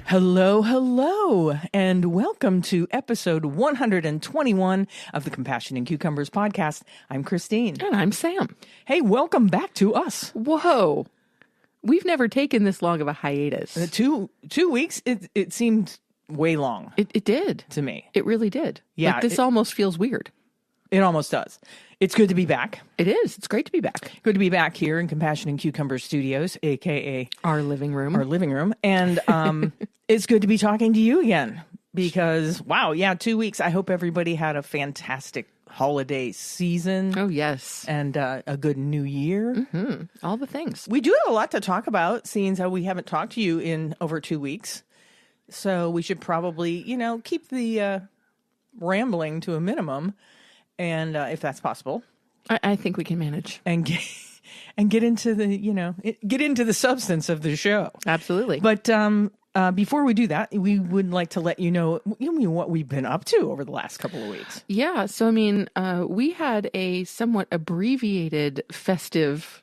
Hello, hello, and welcome to episode 121 of the Compassion and Cucumbers podcast. I'm Christine. And I'm Sam. Hey, welcome back to us. Whoa. We've never taken this long of a hiatus. 2 weeks, it seemed way long. It did. To me. It really did. Yeah, Like, this almost feels weird. It almost does. It's good to be back. It is. It's great to be back. Good to be back here in Compassion and Cucumbers Studios, a.k.a. Our living room. And it's good to be talking to you again because, wow, 2 weeks. I hope everybody had a fantastic holiday season. Oh, yes. And a good new year. Mm-hmm. All the things. We do have a lot to talk about, seeing how we haven't talked to you in over 2 weeks. So we should probably, keep the rambling to a minimum. And if that's possible, I think we can manage and get into the substance of the show. Absolutely. But before we do that, we would like to let you know what we've been up to over the last couple of weeks. Yeah. So, we had a somewhat abbreviated festive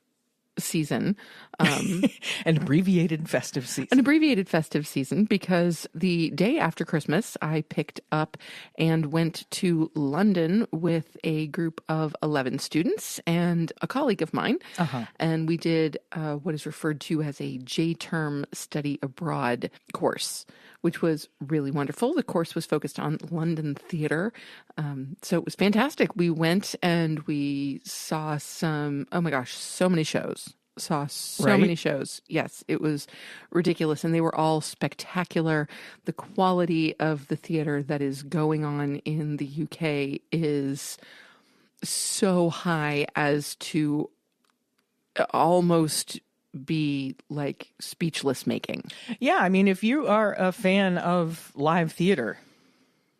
season. An abbreviated festive season Because the day after Christmas, I picked up and went to London with a group of 11 students and a colleague of mine. Uh-huh. And we did what is referred to as a J-term study abroad course, which was really wonderful. The course was focused on London theater. So it was fantastic. We went and we saw so many shows. Many shows. Yes, it was ridiculous. And they were all spectacular. The quality of the theater that is going on in the UK is so high as to almost be like speechless making. Yeah, I mean, if you are a fan of live theater,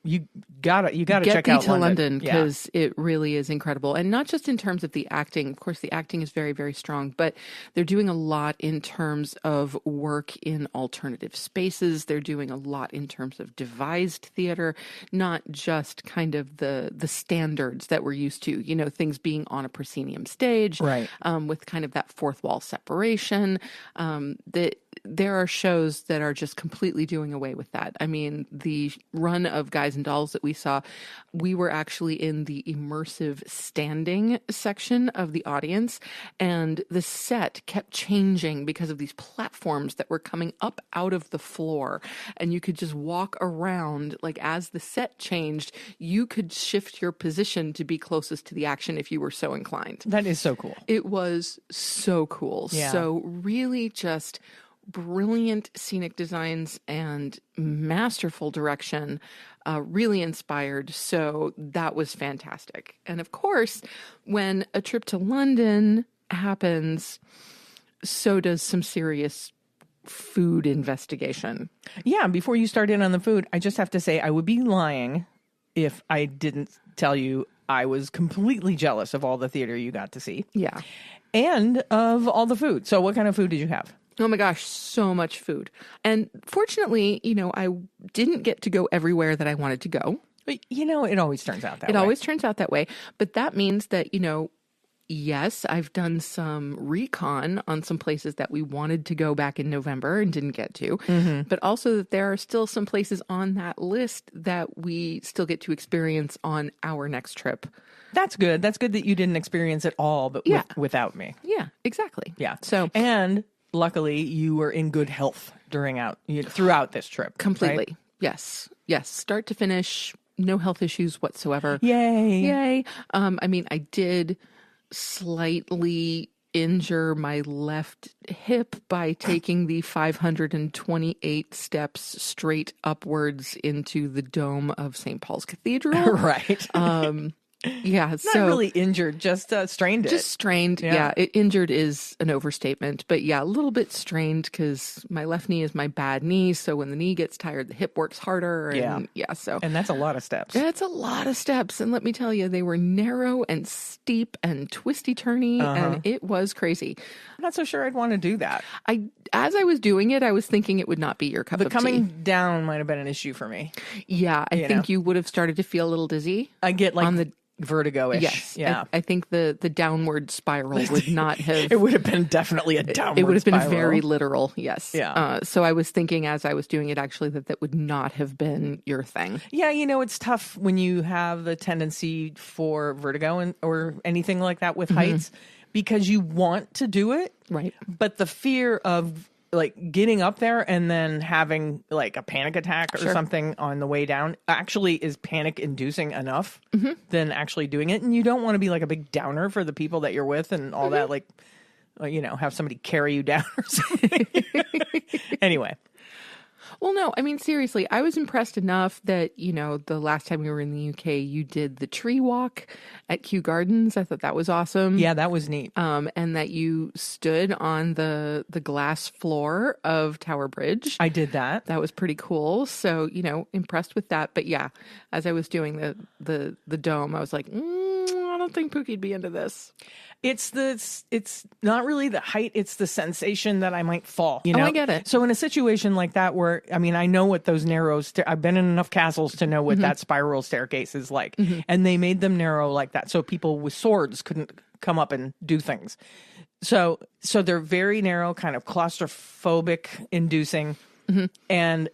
you gotta check out London because it really is incredible, and not just in terms of the acting. Of course, the acting is very, very strong, but they're doing a lot in terms of work in alternative spaces. They're doing a lot in terms of devised theater, not just kind of the standards that we're used to. Things being on a proscenium stage, right? With kind of that fourth wall separation. There are shows that are just completely doing away with that. I mean, the run of Guys and Dolls that we saw, we were actually in the immersive standing section of the audience, and the set kept changing because of these platforms that were coming up out of the floor, and you could just walk around. Like, as the set changed, you could shift your position to be closest to the action if you were so inclined. That is so cool. It was so cool. Yeah. So really just brilliant scenic designs and masterful direction, really inspired. So that was fantastic. And of course, when a trip to London happens, so does some serious food investigation. Yeah, before you start in on the food, I just have to say I would be lying if I didn't tell you I was completely jealous of all the theater you got to see. Yeah. And of all the food. So what kind of food did you have? Oh my gosh, so much food. And fortunately, I didn't get to go everywhere that I wanted to go. It always turns out that way. It always turns out that way. But that means that, yes, I've done some recon on some places that we wanted to go back in November and didn't get to. Mm-hmm. But also that there are still some places on that list that we still get to experience on our next trip. That's good. That's good that you didn't experience it all, but without me. Yeah, exactly. Yeah. And luckily, you were in good health throughout this trip. Completely. Right? Yes. Start to finish, no health issues whatsoever. Yay. I did slightly injure my left hip by taking the 528 steps straight upwards into the dome of St. Paul's Cathedral. Right. Yeah, not really injured, just strained it. Just strained, yeah. Injured is an overstatement, but yeah, a little bit strained because my left knee is my bad knee, so when the knee gets tired, the hip works harder. And, and that's a lot of steps. That's a lot of steps, and let me tell you, they were narrow and steep and twisty-turny, and it was crazy. I'm not so sure I'd want to do that. As I was doing it, I was thinking it would not be your cup of tea. The coming down might have been an issue for me. Yeah, I think you would have started to feel a little dizzy. I get like vertigo-ish. Yes. Yeah. I think the downward spiral would not have... It would have been definitely a downward It would have been spiral. very literal, yes. Yeah. So I was thinking as I was doing it, actually, that would not have been your thing. Yeah, it's tough when you have the tendency for vertigo or anything like that with heights because you want to do it. Right. But the fear of like getting up there and then having like a panic attack or something on the way down actually is panic inducing enough than actually doing it. And you don't want to be like a big downer for the people that you're with and all that, like, have somebody carry you down or something. Anyway. Well, no, I mean, seriously, I was impressed enough that, the last time we were in the UK, you did the tree walk at Kew Gardens. I thought that was awesome. Yeah, that was neat. And that you stood on the glass floor of Tower Bridge. I did that. That was pretty cool. So, impressed with that. But yeah, as I was doing the dome, I was like, I don't think Pookie'd be into this. It's not really the height. It's the sensation that I might fall. Oh, I get it. So in a situation like that where, I know what those narrow, I've been in enough castles to know what that spiral staircase is like. And they made them narrow like that. So people with swords couldn't come up and do things. So they're very narrow, kind of claustrophobic inducing. And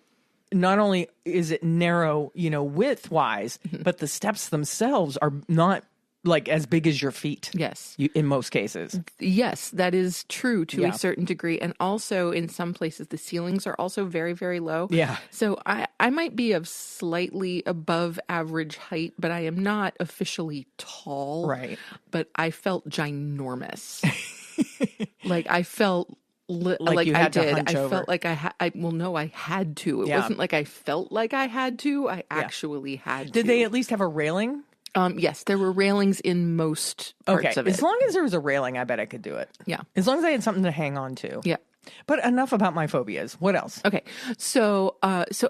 not only is it narrow, width wise, but the steps themselves are not like as big as your feet. Yes. In most cases. Yes, that is true to a certain degree. And also in some places, the ceilings are also very, very low. Yeah. So I might be of slightly above average height, but I am not officially tall. Right. But I felt ginormous. Like I felt... Like you had to hunch over. Felt like I had to. It wasn't like I felt like I had to. I actually had to. Did they at least have a railing? Yes, there were railings in most parts of it. As long as there was a railing, I bet I could do it. Yeah. As long as I had something to hang on to. Yeah. But enough about my phobias. What else? Okay. So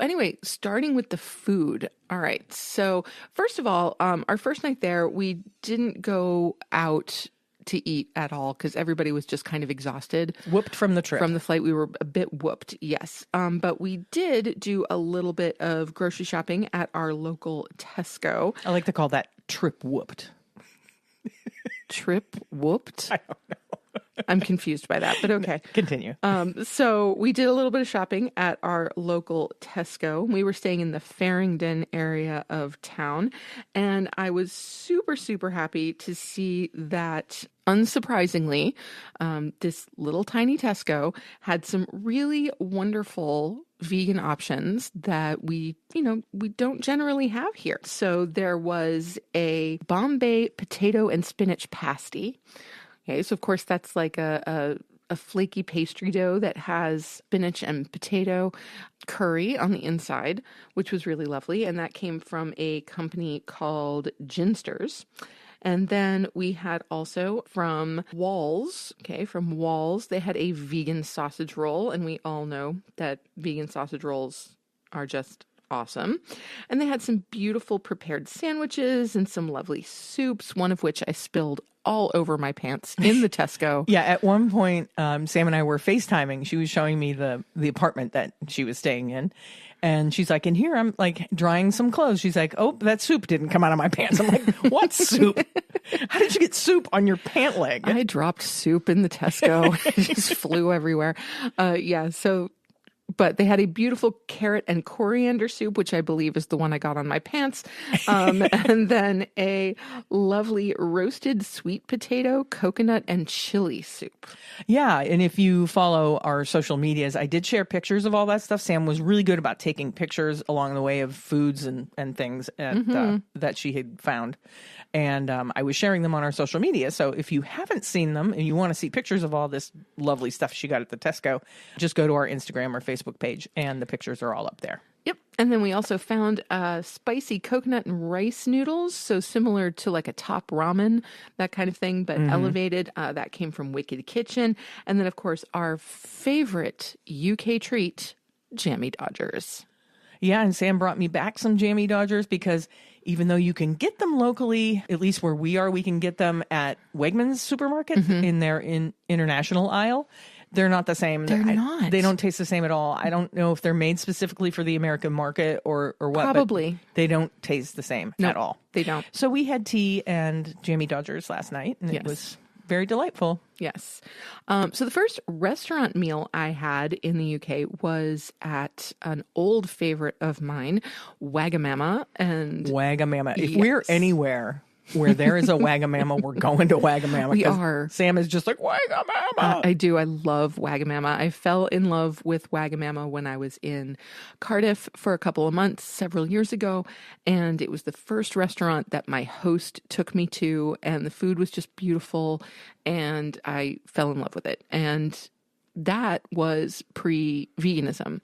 anyway, starting with the food. All right. So first of all, our first night there, we didn't go out to eat at all because everybody was just kind of exhausted. Whooped from the trip. From the flight, we were a bit whooped, yes. But we did do a little bit of grocery shopping at our local Tesco. I like to call that trip whooped. Trip whooped? I don't know. I'm confused by that, but okay. Continue. So we did a little bit of shopping at our local Tesco. We were staying in the Farringdon area of town, and I was super, super happy to see that, unsurprisingly, this little tiny Tesco had some really wonderful vegan options that we don't generally have here. So there was a Bombay potato and spinach pasty. Okay, so of course that's like a flaky pastry dough that has spinach and potato curry on the inside, which was really lovely. And that came from a company called Ginsters. And then we had also from Walls, they had a vegan sausage roll. And we all know that vegan sausage rolls are just awesome. And they had some beautiful prepared sandwiches and some lovely soups, one of which I spilled all over my pants in the Tesco. Yeah, at one point, Sam and I were FaceTiming. She was showing me the apartment that she was staying in. And she's like, in here, I'm like drying some clothes. She's like, oh, that soup didn't come out of my pants. I'm like, what soup? How did you get soup on your pant leg? I dropped soup in the Tesco. It just flew everywhere. But they had a beautiful carrot and coriander soup, which I believe is the one I got on my pants. And then a lovely roasted sweet potato, coconut, and chili soup. Yeah. And if you follow our social medias, I did share pictures of all that stuff. Sam was really good about taking pictures along the way of foods and things that she had found. And I was sharing them on our social media. So if you haven't seen them and you want to see pictures of all this lovely stuff she got at the Tesco, just go to our Instagram or Facebook page and the pictures are all up there. Yep. And then we also found spicy coconut and rice noodles. So similar to like a top ramen, that kind of thing, but elevated. That came from Wicked Kitchen. And then, of course, our favorite UK treat, Jammy Dodgers. Yeah, and Sam brought me back some Jammy Dodgers because even though you can get them locally, at least where we are, we can get them at Wegmans supermarket in their international aisle. They're not the same. They're not. They don't taste the same at all. I don't know if they're made specifically for the American market or what. Probably. But they don't taste the same at all. They don't. So we had tea and Jammy Dodgers last night, and it was very delightful. Yes. So the first restaurant meal I had in the UK was at an old favorite of mine, Wagamama. And Wagamama. If we're anywhere where there is a Wagamama, we're going to Wagamama. We are. Sam is just like, Wagamama. I do. I love Wagamama. I fell in love with Wagamama when I was in Cardiff for a couple of months several years ago. And it was the first restaurant that my host took me to. And the food was just beautiful. And I fell in love with it. And that was pre-veganism.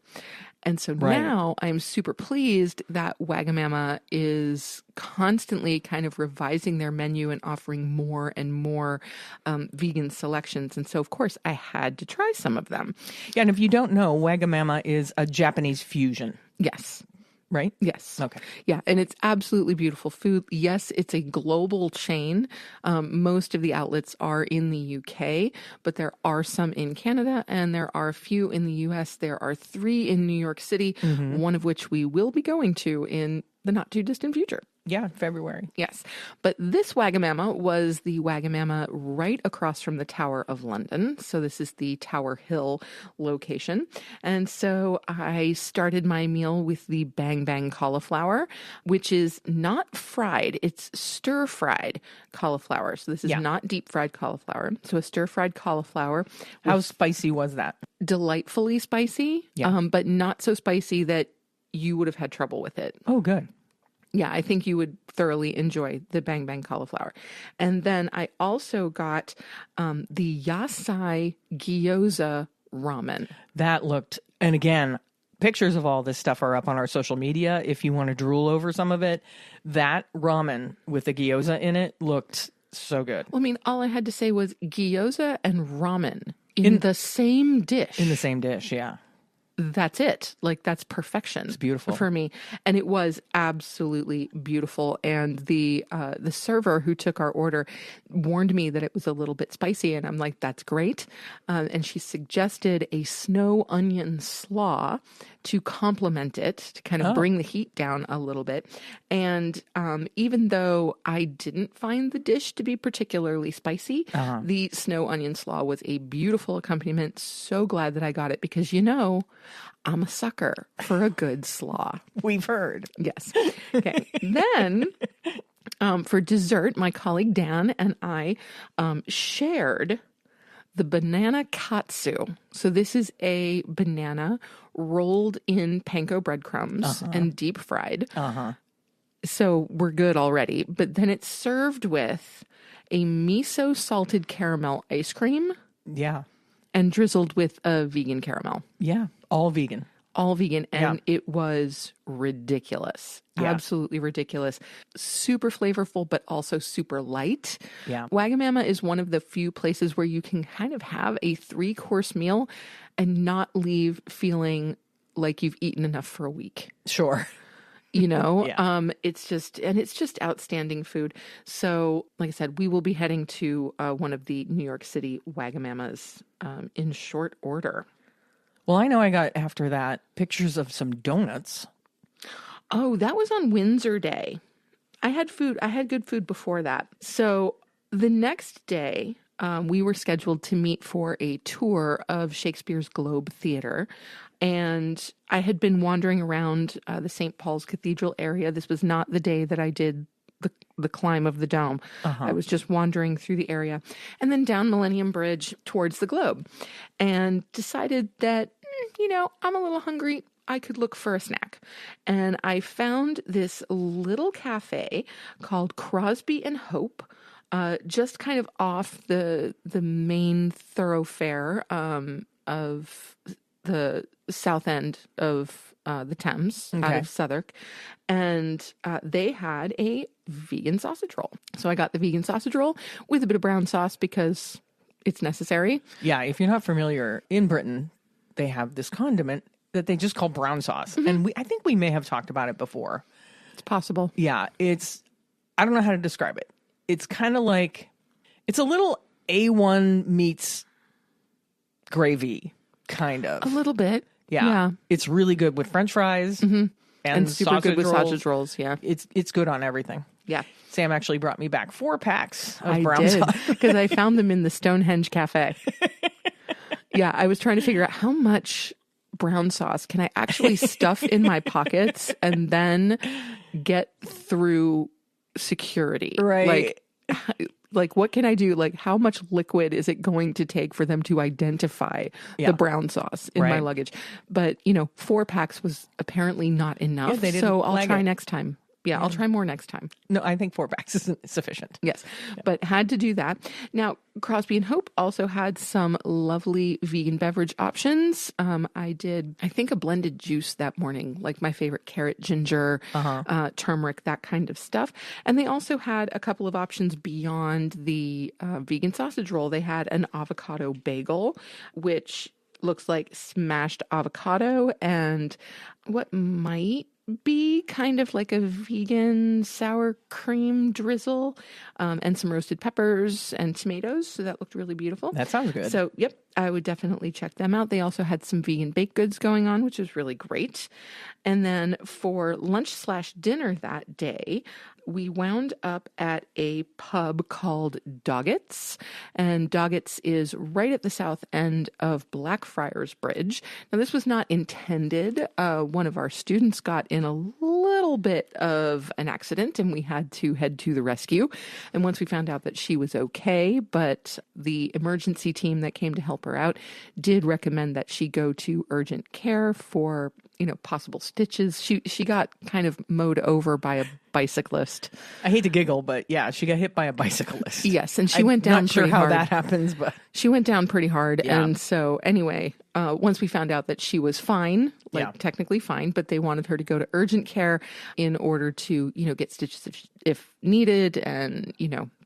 And so now I'm super pleased that Wagamama is constantly kind of revising their menu and offering more and more vegan selections. And so, of course, I had to try some of them. Yeah, and if you don't know, Wagamama is a Japanese fusion. Yes. Right? Yes. Okay. Yeah, and it's absolutely beautiful food. Yes, it's a global chain. Most of the outlets are in the UK, but there are some in Canada, and there are a few in the US. There are 3 in New York City, one of which we will be going to in the not too distant future. Yeah, February. Yes. But this Wagamama was the Wagamama right across from the Tower of London. So this is the Tower Hill location. And so I started my meal with the Bang Bang cauliflower, which is not fried. It's stir-fried cauliflower. So this is not deep-fried cauliflower. So a stir-fried cauliflower. How spicy was that? Delightfully spicy, but not so spicy that you would have had trouble with it. Oh, good. Yeah, I think you would thoroughly enjoy the Bang Bang cauliflower. And then I also got the Yasai gyoza ramen. That looked, and again, pictures of all this stuff are up on our social media. If you want to drool over some of it, that ramen with the gyoza in it looked so good. Well, I mean, all I had to say was gyoza and ramen in the same dish. In the same dish, yeah. That's it. Like, that's perfection. It's beautiful for me. And it was absolutely beautiful. And the server who took our order warned me that it was a little bit spicy. And I'm like, that's great. And she suggested a snow onion slaw to complement it, to kind of bring the heat down a little bit. And even though I didn't find the dish to be particularly spicy, the snow onion slaw was a beautiful accompaniment. So glad that I got it because, you know, I'm a sucker for a good slaw. We've heard. Yes. Okay. Then for dessert, my colleague Dan and I shared the banana katsu. So this is a banana rolled in panko breadcrumbs and deep fried. So we're good already. But then it's served with a miso salted caramel ice cream. Yeah. And drizzled with a vegan caramel. Yeah. All vegan. All vegan. And it was ridiculous. Yeah. Absolutely ridiculous. Super flavorful, but also super light. Yeah. Wagamama is one of the few places where you can kind of have a 3-course meal and not leave feeling like you've eaten enough for a week. Sure. You know, it's just outstanding food. So, like I said, we will be heading to one of the New York City Wagamamas in short order. Well, I know I got, after that, pictures of some donuts. Oh, that was on Windsor Day. I had good food before that. So the next day, we were scheduled to meet for a tour of Shakespeare's Globe Theater. And I had been wandering around the St. Paul's Cathedral area. This was not the day that I did the climb of the dome. I was just wandering through the area and then down Millennium Bridge towards the Globe and decided that, you know, I'm a little hungry. I could look for a snack. And I found this little cafe called Crosby and Hope, just kind of off the main thoroughfare of the south end of the Thames, out of Southwark. And they had a vegan sausage roll. So I got the vegan sausage roll with a bit of brown sauce because it's necessary. Yeah, if you're not familiar, in Britain, they have this condiment that they just call brown sauce. And I think we may have talked about it before. It's possible. Yeah, I don't know how to describe it. It's kind of like, it's a little A1 meets gravy, kind of. A little bit. Yeah. Yeah. It's really good with French fries And super good with rolls. sausage rolls. Yeah. It's good on everything. Yeah. Sam actually brought me back 4 packs of I brown did sauce. because I found them in the Stonehenge Cafe. Yeah. I was trying to figure out how much brown sauce can I actually stuff in my pockets and then get through security. Right. Like what can I do? Like how much liquid is it going to take for them to identify the brown sauce in my luggage? But 4 packs was apparently not enough. they didn't so I'll flag try it. next time. Yeah, I'll try more next time. No, I think 4 packs isn't sufficient. Yes, but had to do that. Now, Crosby and Hope also had some lovely vegan beverage options. I did, I think, a blended juice that morning, like my favorite carrot, ginger, turmeric, that kind of stuff. And they also had a couple of options beyond the vegan sausage roll. They had an avocado bagel, which looks like smashed avocado and what might be kind of like a vegan sour cream drizzle, and some roasted peppers and tomatoes. So that looked really beautiful. That sounds good. So, yep, I would definitely check them out. They also had some vegan baked goods going on, which was really great. And then for lunch/dinner that day, we wound up at a pub called Doggett's. And Doggett's is right at the south end of Blackfriars Bridge. Now, this was not intended. One of our students got in a little bit of an accident and we had to head to the rescue. And once we found out that she was okay, but the emergency team that came to help her out did recommend that she go to urgent care for, possible stitches. She got kind of mowed over by a bicyclist. I hate to giggle, but yeah, she got hit by a bicyclist. Yes, and she went down not sure pretty how hard. that happens, but She went down pretty hard. Yeah. And so anyway, once we found out that she was fine, technically fine, but they wanted her to go to urgent care in order to, get stitches if needed and,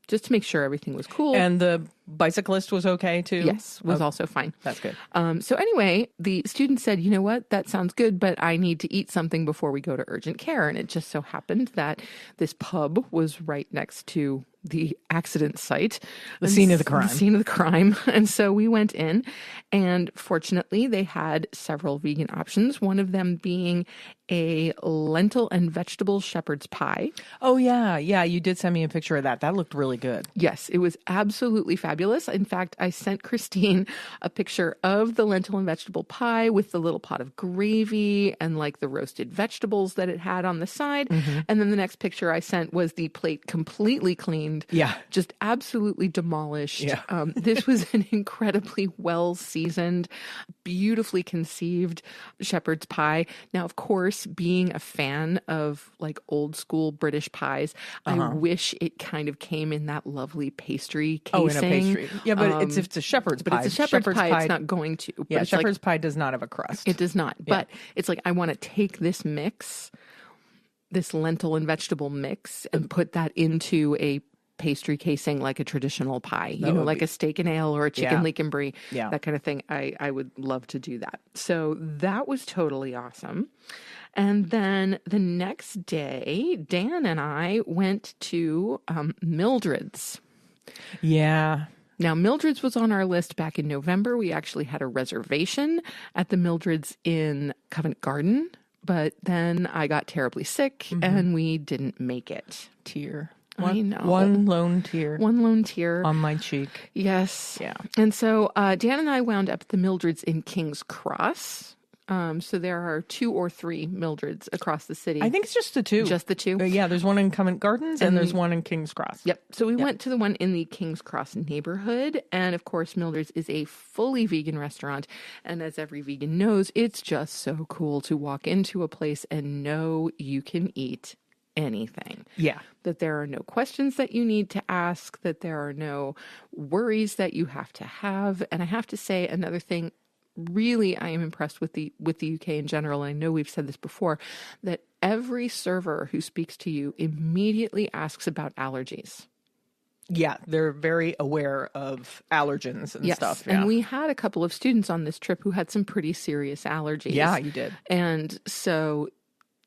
just to make sure everything was cool. And the bicyclist was okay too? Yes, was also fine. That's good. So anyway, the student said, you know what, that sounds good, but I need to eat something before we go to urgent care. And it just so happened that this pub was right next to the accident site. The scene of the crime. The scene of the crime. And so we went in, and fortunately they had several vegan options, one of them being a lentil and vegetable shepherd's pie. Oh, yeah. Yeah, you did send me a picture of that. That looked really good. Yes, it was absolutely fabulous. In fact, I sent Christine a picture of the lentil and vegetable pie with the little pot of gravy and like the roasted vegetables that it had on the side. And then the next picture I sent was the plate completely cleaned. Yeah. Just absolutely demolished. Yeah. This was an incredibly well-seasoned, beautifully conceived shepherd's pie. Now, of course, being a fan of like old school British pies, I wish it kind of came in that lovely pastry casing. Oh, in a pastry. Yeah, but it's if it's a shepherd's pie. But it's a shepherd's pie, it's not going to. But Yeah, it's shepherd's pie does not have a crust. it does not. But it's like I want to take this mix, this lentil and vegetable mix, and put that into a pastry casing like a traditional pie, like a steak and ale or a chicken leek and brie, that kind of thing. I would love to do that. So that was totally awesome. And then the next day, Dan and I went to Mildred's. Yeah. Now, Mildred's was on our list back in November. We actually had a reservation at the Mildred's in Covent Garden, but then I got terribly sick and we didn't make it. Tear. I know. One lone tear. One lone tear. On my cheek. Yes. Yeah. And so Dan and I wound up at the Mildred's in King's Cross. So there are 2 or 3 Mildred's across the city. I think it's just the 2. Just the 2? Yeah, there's one in Covent Gardens and there's one in King's Cross. Yep. So we went to the one in the King's Cross neighborhood. And of course, Mildred's is a fully vegan restaurant. And as every vegan knows, it's just so cool to walk into a place and know you can eat anything. Yeah. That there are no questions that you need to ask, that there are no worries that you have to have. And I have to say another thing, really, I am impressed with the UK in general. I know we've said this before, that every server who speaks to you immediately asks about allergies. Yeah, they're very aware of allergens and stuff. Yeah. And we had a couple of students on this trip who had some pretty serious allergies. Yeah, you did. And so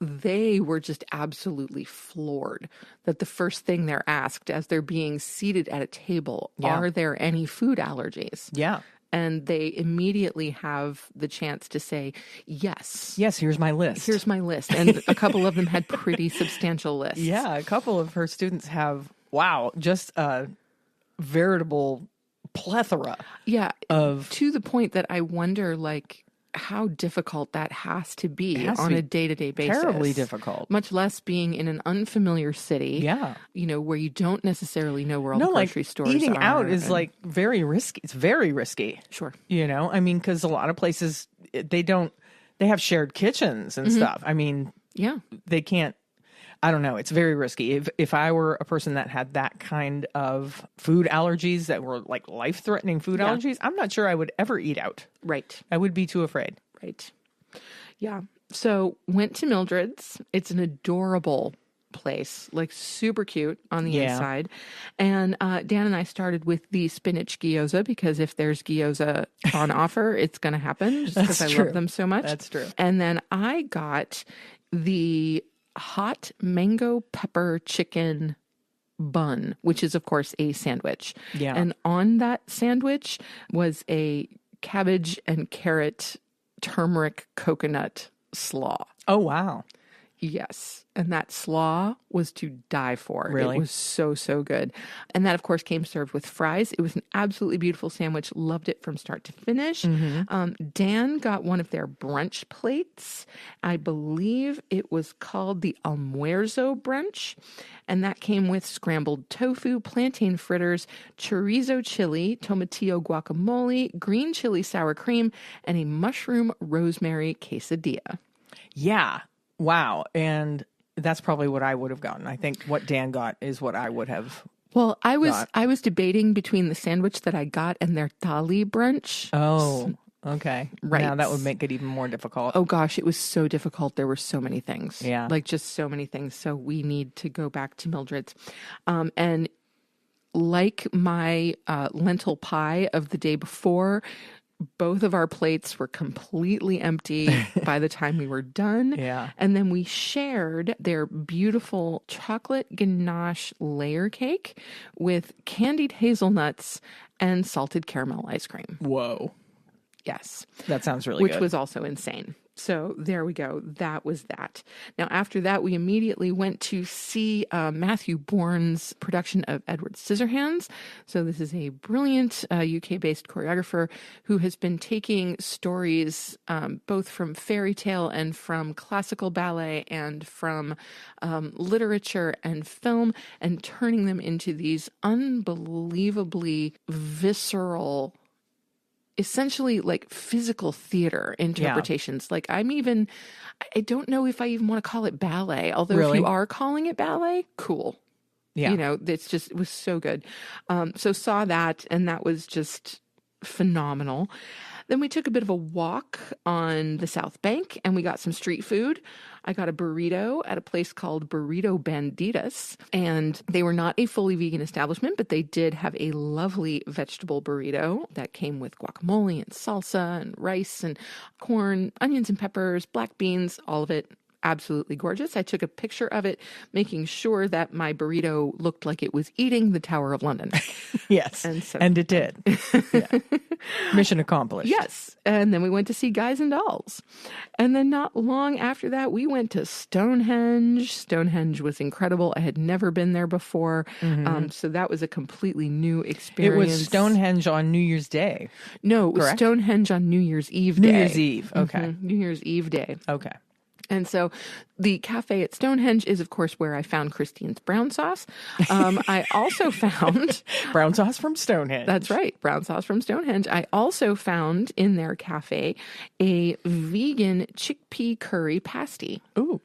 they were just absolutely floored that the first thing they're asked as they're being seated at a table, are there any food allergies? Yeah. and they immediately have the chance to say, yes. Yes, here's my list. Here's my list. And a couple of them had pretty substantial lists. Yeah, a couple of her students have, just a veritable plethora. Yeah. Of to the point that I wonder, like, how difficult that has to be on a day-to-day basis. Terribly difficult. Much less being in an unfamiliar city. Yeah. Where you don't necessarily know where all the grocery stores are. Eating out is very risky. It's very risky. Sure. I mean, because a lot of places, they have shared kitchens and stuff. I mean, yeah, they can't. I don't know. It's very risky. If I were a person that had that kind of food allergies that were like life-threatening food allergies, I'm not sure I would ever eat out. Right. I would be too afraid. Right. Yeah. So went to Mildred's. It's an adorable place, like super cute on the inside. And Dan and I started with the spinach gyoza because if there's gyoza on offer, it's going to happen just because I love them so much. That's true. And then I got the hot mango pepper chicken bun, which is of course a sandwich. Yeah. And on that sandwich was a cabbage and carrot turmeric coconut slaw. Oh, wow. Yes. And that slaw was to die for. Really? It was so, so good. And that, of course, came served with fries. It was an absolutely beautiful sandwich. Loved it from start to finish. Dan got one of their brunch plates. I believe it was called the almuerzo brunch. And that came with scrambled tofu, plantain fritters, chorizo chili, tomatillo guacamole, green chili sour cream, and a mushroom rosemary quesadilla. Yeah. Wow. And that's probably what I would have gotten. I think what Dan got is what I would have. Well, I was debating between the sandwich that I got and their thali brunch. Oh, okay. Right. Now that would make it even more difficult. Oh gosh, it was so difficult. There were so many things. Yeah. Like just so many things. So we need to go back to Mildred's. And like my lentil pie of the day before, both of our plates were completely empty by the time we were done. Yeah. And then we shared their beautiful chocolate ganache layer cake with candied hazelnuts and salted caramel ice cream. Whoa. Yes. That sounds really good. Which was also insane. So there we go. That was that. Now, after that, we immediately went to see Matthew Bourne's production of Edward Scissorhands. So this is a brilliant UK-based choreographer who has been taking stories both from fairy tale and from classical ballet and from literature and film and turning them into these unbelievably visceral, essentially like physical theater interpretations. Like I don't know if I even want to call it ballet, although if you are calling it ballet, cool. Yeah. It was so good. So saw that, and that was just phenomenal. Then we took a bit of a walk on the South Bank and we got some street food. I got a burrito at a place called Burrito Banditas, and they were not a fully vegan establishment, but they did have a lovely vegetable burrito that came with guacamole and salsa and rice and corn, onions and peppers, black beans, all of it. Absolutely gorgeous. I took a picture of it, making sure that my burrito looked like it was eating the Tower of London. Yes. And it did. Yeah. Mission accomplished. Yes. And then we went to see Guys and Dolls. And then not long after that, we went to Stonehenge. Stonehenge was incredible. I had never been there before. So that was a completely new experience. It was Stonehenge on New Year's Day. No, it was Stonehenge on New Year's Eve day. New Year's Eve. Okay. New Year's Eve day. Okay. And so the cafe at Stonehenge is, of course, where I found Christine's brown sauce. I also found... brown sauce from Stonehenge. That's right. Brown sauce from Stonehenge. I also found in their cafe a vegan chickpea curry pasty. Ooh.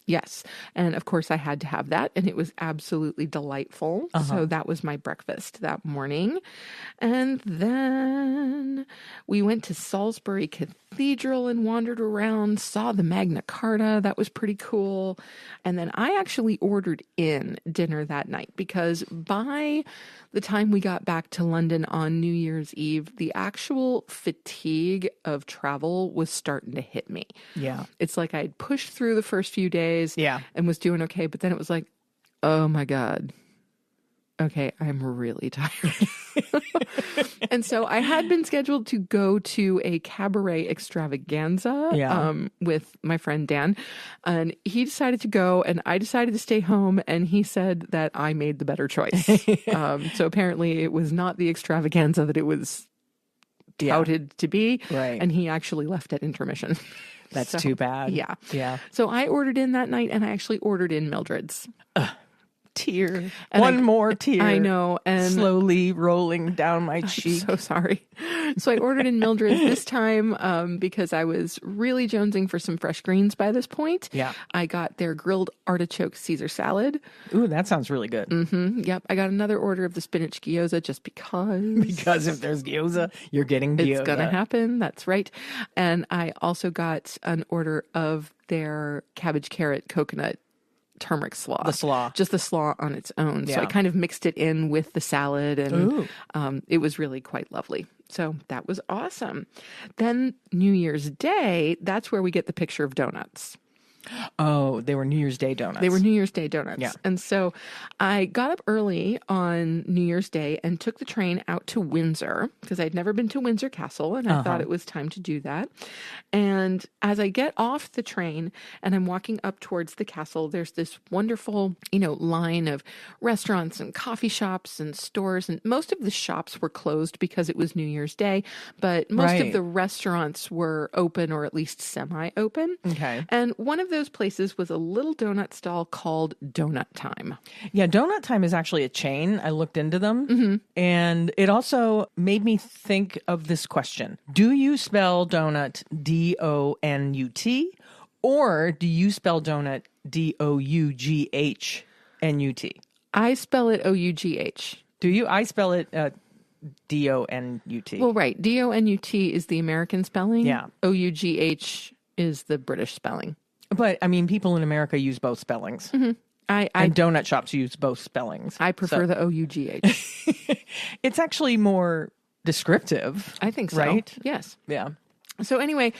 Yes. And of course I had to have that, and it was absolutely delightful. So that was my breakfast that morning. And then we went to Salisbury Cathedral and wandered around, saw the Magna Carta. That was pretty cool. And then I actually ordered in dinner that night because by the time we got back to London on New Year's Eve, the actual fatigue of travel was starting to hit me. Yeah. It's like I'd pushed through the first few days and was doing okay, but then it was like, oh my God, okay, I'm really tired. And so I had been scheduled to go to a cabaret extravaganza with my friend Dan, and he decided to go and I decided to stay home, and he said that I made the better choice. So apparently it was not the extravaganza that it was touted to be. Right. And he actually left at intermission. That's too bad. Yeah. Yeah. So I ordered in that night, and I actually ordered in Mildred's. Tear. And One more tear. I know. And slowly rolling down my cheek. I'm so sorry. So I ordered in Mildred's this time because I was really jonesing for some fresh greens by this point. Yeah. I got their grilled artichoke Caesar salad. Ooh, that sounds really good. Mm-hmm. Yep. I got another order of the spinach gyoza just because. Because if there's gyoza, you're getting gyoza. It's going to happen. That's right. And I also got an order of their cabbage, carrot, coconut turmeric slaw. The slaw. Just the slaw on its own. Yeah. So I kind of mixed it in with the salad, and it was really quite lovely. So that was awesome. Then New Year's Day, that's where we get the picture of donuts. Oh, they were New Year's Day donuts. They were New Year's Day donuts. Yeah. And so I got up early on New Year's Day and took the train out to Windsor because I'd never been to Windsor Castle, and I thought it was time to do that. And as I get off the train and I'm walking up towards the castle, there's this wonderful, line of restaurants and coffee shops and stores. And most of the shops were closed because it was New Year's Day, but most of the restaurants were open, or at least semi-open. Okay. And one of those places was a little donut stall called Donut Time. Yeah, Donut Time is actually a chain. I looked into them, and it also made me think of this question. Do you spell donut D-O-N-U-T, or do you spell donut D-O-U-G-H-N-U-T? I spell it O-U-G-H. Do you? I spell it D-O-N-U-T. Well, right. D-O-N-U-T is the American spelling. Yeah. O-U-G-H is the British spelling. But, I mean, people in America use both spellings. And donut shops use both spellings. I prefer the O-U-G-H. It's actually more descriptive. I think so. Right? Yes. Yeah. So anyway,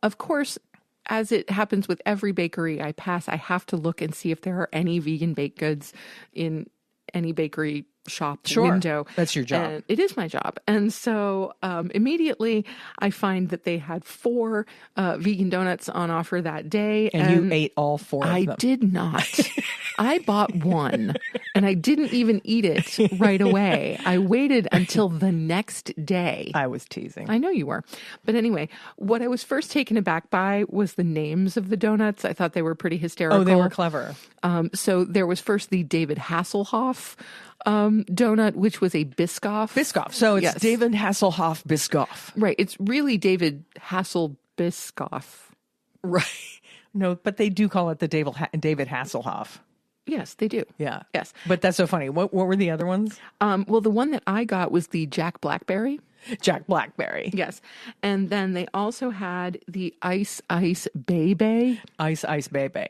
of course, as it happens with every bakery I pass, I have to look and see if there are any vegan baked goods in any bakery shop window. That's your job. And it is my job. And so immediately I find that they had 4 vegan donuts on offer that day. And you ate all 4 of them. I did not. I bought one and I didn't even eat it right away. I waited until the next day. I was teasing. I know you were. But anyway, what I was first taken aback by was the names of the donuts. I thought they were pretty hysterical. Oh, they were clever. So there was first the David Hasselhoff donut, which was a Biscoff. Biscoff. So it's David Hasselhoff Biscoff. Right. It's really David Hassel Biscoff. Right. No, but they do call it the David Hasselhoff. Yes, they do. Yeah. Yes. But that's so funny. What were the other ones? Well, the one that I got was the Jack Blackberry. Jack Blackberry. Yes. And then they also had the Ice Baby. Ice Baby.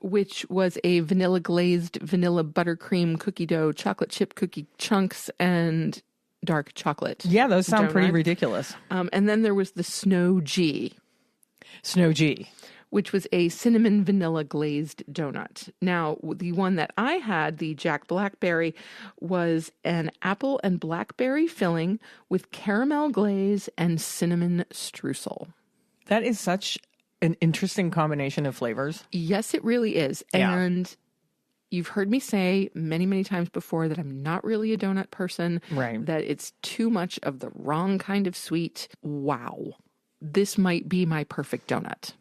Which was a vanilla glazed vanilla buttercream cookie dough, chocolate chip cookie chunks, and dark chocolate. Yeah, those sound donut. pretty ridiculous. And then there was the Snow G. Snow G. Which was a cinnamon vanilla glazed donut. Now, the one that I had, the Jack Blackberry, was an apple and blackberry filling with caramel glaze and cinnamon streusel. That is such an interesting combination of flavors. Yes, it really is. Yeah. And you've heard me say many, many times before that I'm not really a donut person. Right. That it's too much of the wrong kind of sweet. Wow. This might be my perfect donut.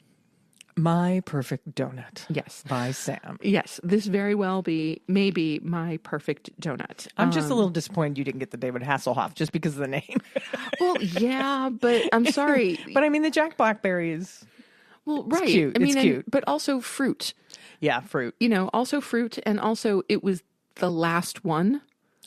My Perfect Donut. Yes. By Sam. Yes, this very well maybe my perfect donut. I'm just a little disappointed you didn't get the David Hasselhoff just because of the name. Well, yeah, but I'm sorry. But I mean, the Jack Blackberry is... Well, right. It's cute. I mean, it's cute. but also fruit. Yeah, fruit. Also fruit. And also it was the last one.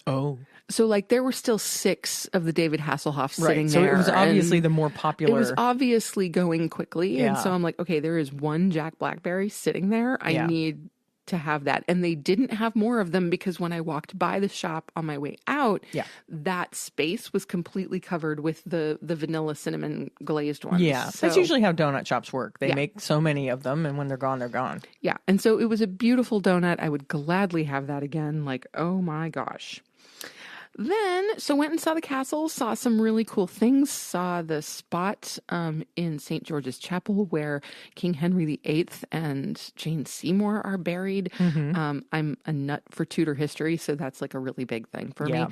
Oh. So, there were still 6 of the David Hasselhoff sitting so there. It was obviously the more popular. It was obviously going quickly. Yeah. And so I'm like, okay, there is one Jack Blackberry sitting there. I need to have that. And they didn't have more of them because when I walked by the shop on my way out, that space was completely covered with the vanilla cinnamon glazed ones. Yeah, so, that's usually how donut shops work. They make so many of them, and when they're gone, they're gone. Yeah, and so it was a beautiful donut. I would gladly have that again. Like, oh my gosh. Then, so went and saw the castle, saw some really cool things, saw the spot in St. George's Chapel where King Henry VIII and Jane Seymour are buried. Mm-hmm. I'm a nut for Tudor history, so that's like a really big thing for me.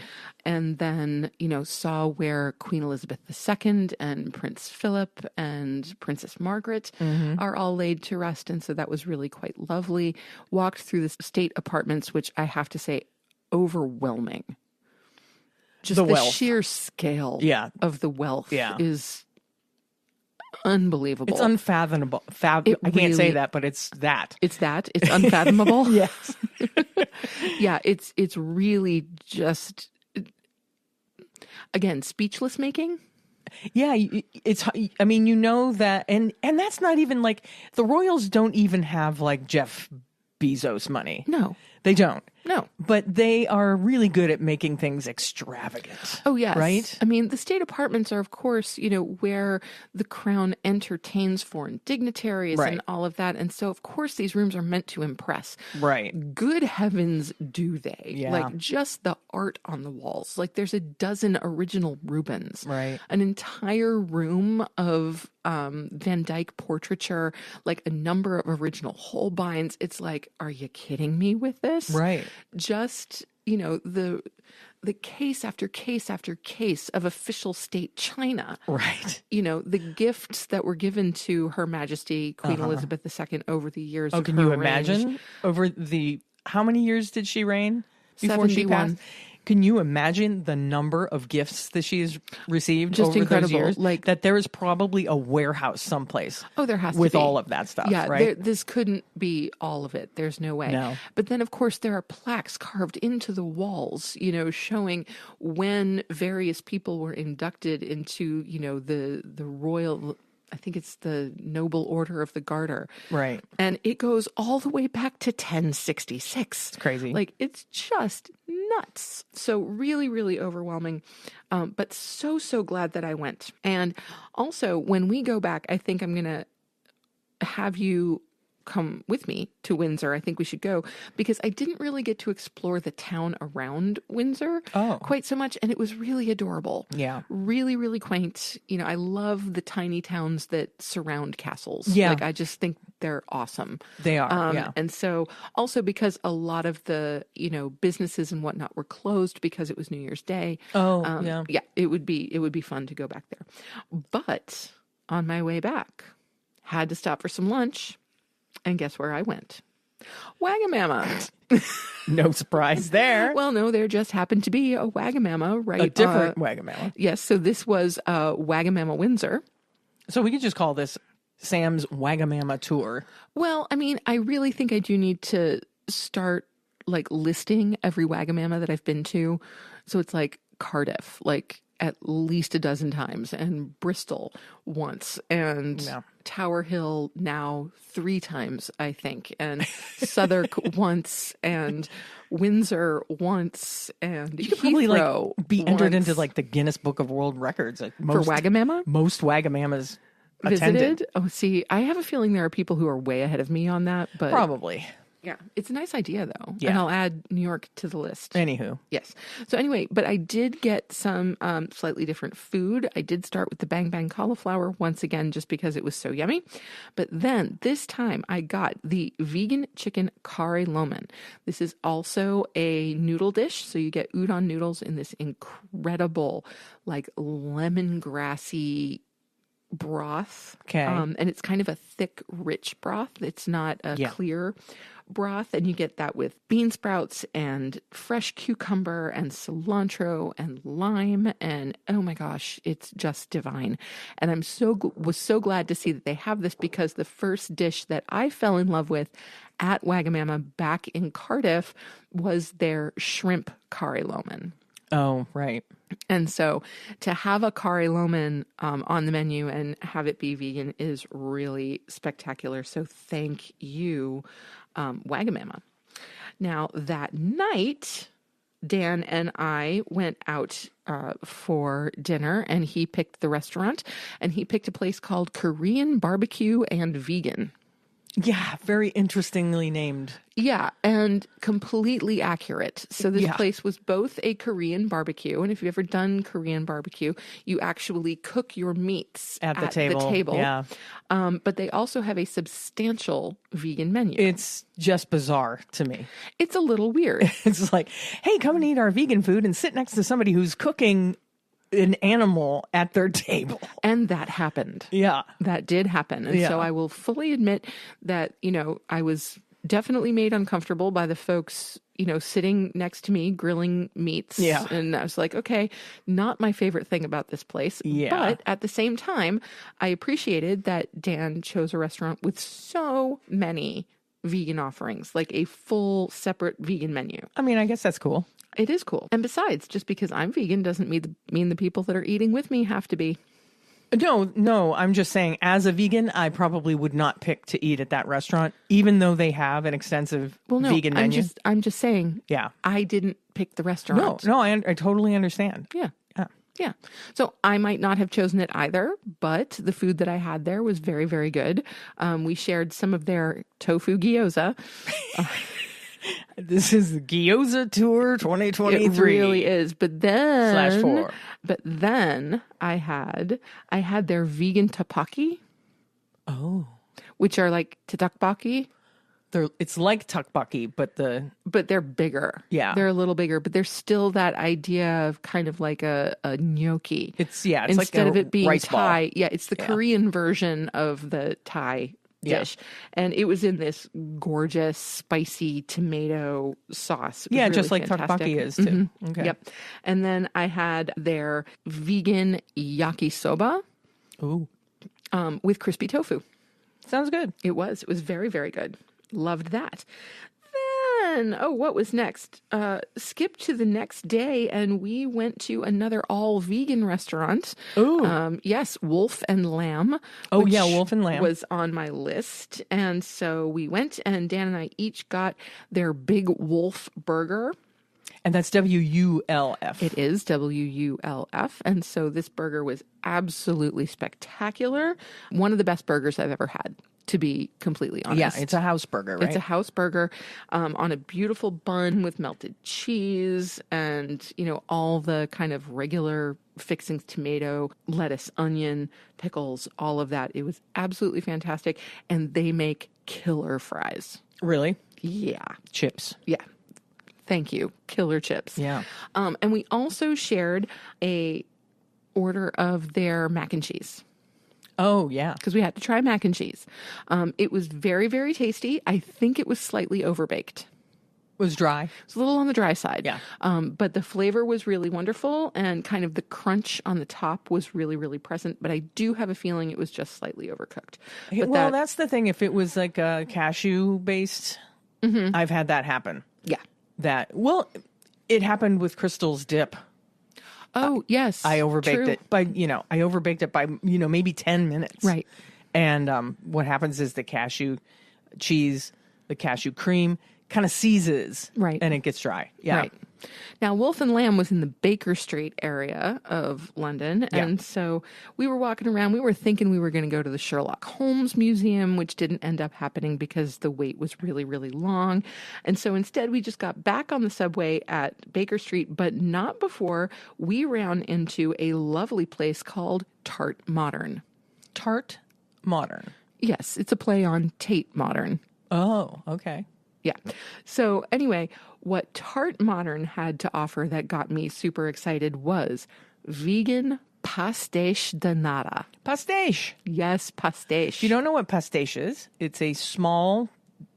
And then, saw where Queen Elizabeth II and Prince Philip and Princess Margaret are all laid to rest. And so that was really quite lovely. Walked through the state apartments, which I have to say, overwhelming. Just the sheer scale of the wealth is unbelievable. It's unfathomable. I can't say that, but it's that. It's that. It's unfathomable. Yes. Yeah, it's really just, again, speechless making. Yeah, it's, I mean, that, and that's not even like, the royals don't even have like Jeff Bezos money. No. They don't. No. But they are really good at making things extravagant. Oh, yes. Right? I mean, the state apartments are, of course, where the crown entertains foreign dignitaries and all of that. And so, of course, these rooms are meant to impress. Right. Good heavens, do they? Yeah. Like, just the art on the walls. Like, there's a dozen original Rubens. Right. An entire room of Van Dyck portraiture, like a number of original Holbeins. It's like, are you kidding me with this? Right. Just, the case after case after case of official state china. Right. The gifts that were given to Her Majesty Queen Elizabeth II over the years. Oh, can you imagine? Over how many years did she reign before 71. she passed? Can you imagine the number of gifts that she has received Just over incredible. those years? Like, that there is probably a warehouse someplace. Oh, there has to be. With all of that stuff, yeah, right? This couldn't be all of it. There's no way. No. But then, of course, there are plaques carved into the walls, showing when various people were inducted into, the royal, I think it's the Noble Order of the Garter. Right. And it goes all the way back to 1066. It's crazy. Like, it's just nuts. So really, really overwhelming. But so glad that I went. And also, when we go back, I think I'm going to have you come with me to Windsor. I think we should go because I didn't really get to explore the town around Windsor quite so much. And it was really adorable. Yeah. Really, really quaint. I love the tiny towns that surround castles. Yeah. Like, I just think they're awesome. They are. Yeah. And so also because a lot of the, businesses and whatnot were closed because it was New Year's Day. Oh, yeah. Yeah. It would be fun to go back there. But on my way back, had to stop for some lunch. And guess where I went? Wagamama. No surprise there. Well, no, there just happened to be a Wagamama, right? A different Wagamama. Yes, so this was Wagamama Windsor. So we could just call this Sam's Wagamama tour. Well, I mean, I really think I do need to start like listing every Wagamama that I've been to. So it's like Cardiff, like at least a dozen times, and Bristol once, and Tower Hill now 3 times, I think, and Southwark once, and Windsor once, and you could probably Heathrow be entered once. into like the Guinness Book of World Records for Wagamama. Most Wagamamas Visited. attended. Oh, see, I have a feeling there are people who are way ahead of me on that, but Probably. yeah, it's a nice idea though. Yeah. And I'll add New York to the list. Anywho. Yes. So anyway, but I did get some slightly different food. I did start with the Bang Bang cauliflower once again, just because it was so yummy. But then this time I got the vegan chicken kare loman. This is also a noodle dish. So you get udon noodles in this incredible, like lemongrassy broth. Okay. And it's kind of a thick, rich broth. It's not a clear broth. And you get that with bean sprouts and fresh cucumber and cilantro and lime. And oh my gosh, it's just divine. And I'm was so glad to see that they have this, because the first dish that I fell in love with at Wagamama back in Cardiff was their shrimp kare loman. Oh, right. And so to have a curry loman on the menu and have it be vegan is really spectacular. So thank you, Wagamama. Now, that night, Dan and I went out for dinner, and he picked the restaurant, and he picked a place called Korean Barbecue and Vegan. Yeah, very interestingly named. Yeah, and completely accurate. So this place was both a Korean barbecue, and if you've ever done Korean barbecue, you actually cook your meats At the table. Yeah. But they also have a substantial vegan menu. It's just bizarre to me. It's a little weird. It's like, hey, come and eat our vegan food and sit next to somebody who's cooking an animal at their table. And that happened. Yeah. That did happen. And so I will fully admit that, I was definitely made uncomfortable by the folks, sitting next to me grilling meats. Yeah. And I was like, okay, not my favorite thing about this place. Yeah. But at the same time, I appreciated that Dan chose a restaurant with so many vegan offerings, like a full separate vegan menu. I mean, I guess that's cool. It is cool. And besides, just because I'm vegan doesn't mean the people that are eating with me have to be. No, I'm just saying, as a vegan, I probably would not pick to eat at that restaurant, even though they have an extensive vegan menu. I'm just saying, I didn't pick the restaurant. No, I totally understand. Yeah. So I might not have chosen it either, but the food that I had there was very, very good. We shared some of their tofu gyoza. This is the Gyoza Tour 2023. It really is. But then /4. But then I had their vegan tteokbokki. Oh. Which are like tteokbokki. It's like tteokbokki, but they're bigger. Yeah. They're a little bigger, but there's still that idea of kind of like a gnocchi. It's instead like of it being rice Thai. ball. Yeah, it's the Korean version of the Thai dish. And it was in this gorgeous spicy tomato sauce. Yeah, really just like fantastic. tteokbokki is too. Mm-hmm. Okay. Yep. And then I had their vegan yakisoba with crispy tofu. Sounds good. It was very, very good. Loved that. Then, what was next? Skipped to the next day, and we went to another all-vegan restaurant. Ooh. Yes, Wolf and Lamb. Oh, yeah, Wolf and Lamb. Was on my list. And so we went, and Dan and I each got their Big Wolf burger. And that's WULF. It is WULF. And so this burger was absolutely spectacular. One of the best burgers I've ever had, to be completely honest. Yeah, it's a house burger, right? It's a house burger on a beautiful bun with melted cheese and, all the kind of regular fixings, tomato, lettuce, onion, pickles, all of that. It was absolutely fantastic. And they make killer fries. Really? Yeah. Chips. Yeah. Thank you. Killer chips. Yeah. And we also shared a order of their mac and cheese. Oh, yeah. Because we had to try mac and cheese. It was very, very tasty. I think it was slightly overbaked. Was dry. It's a little on the dry side. Yeah. But the flavor was really wonderful, and kind of the crunch on the top was really, really present. But I do have a feeling it was just slightly overcooked. But that's the thing. If it was like a cashew based, I've had that happen. Yeah. It happened with Crystal's dip. Oh, yes. I overbaked it by, maybe 10 minutes. Right. And what happens is the cashew cheese, the cashew cream kind of seizes. Right. And it gets dry. Yeah. Right. Now, Wolf and Lamb was in the Baker Street area of London. And so we were walking around. We were thinking we were going to go to the Sherlock Holmes Museum, which didn't end up happening because the wait was really, really long. And so instead, we just got back on the subway at Baker Street, but not before we ran into a lovely place called Tart Modern. Tart Modern. Yes, it's a play on Tate Modern. Oh, okay. Yeah. So anyway, what Tart Modern had to offer that got me super excited was vegan pastéis de nata. Pastéis. Yes, pastéis. If you don't know what pastéis is, it's a small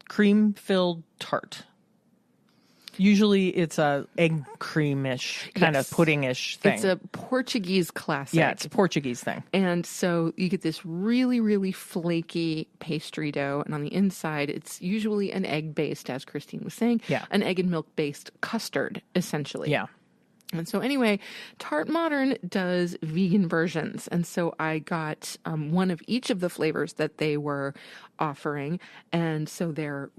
cream-filled tart. Usually it's a egg creamish, kind of pudding-ish thing. It's a Portuguese classic. Yeah, it's a Portuguese thing. And so you get this really, really flaky pastry dough. And on the inside, it's usually an egg-based, as Christine was saying. Yeah. An egg and milk-based custard, essentially. Yeah. And so anyway, Tarte Modern does vegan versions. And so I got one of each of the flavors that they were offering. And so they're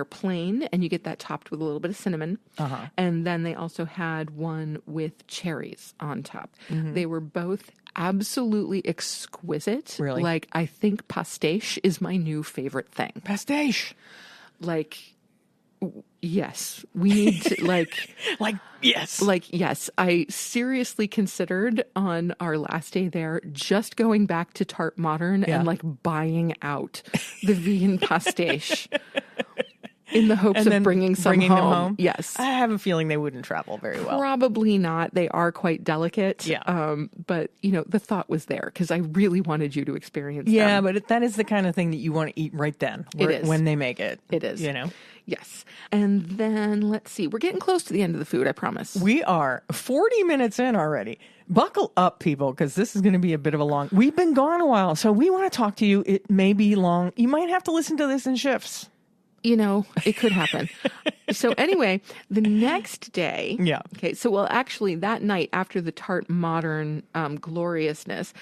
plain, and you get that topped with a little bit of cinnamon. Uh-huh. And then they also had one with cherries on top. They were both absolutely exquisite. Really? Like, I think pastiche is my new favorite thing. Pastiche. Like, yes, we need to, yes. yes, I seriously considered on our last day there just going back to Tarte Modern and like buying out the vegan pastiche in the hopes of bringing some them home. Yes. I have a feeling they wouldn't travel very well. Probably not. They are quite delicate. Yeah. But, the thought was there because I really wanted you to experience them. Yeah, but that is the kind of thing that you want to eat right then. It is. When they make it. It is. Yes. And then, let's see. We're getting close to the end of the food, I promise. We are 40 minutes in already. Buckle up, people, because this is going to be a bit of a long... We've been gone a while, so we want to talk to you. It may be long. You might have to listen to this in shifts. It could happen. So anyway, the next day. Yeah. Okay. So, well, actually, that night after the Tarte Modern gloriousness,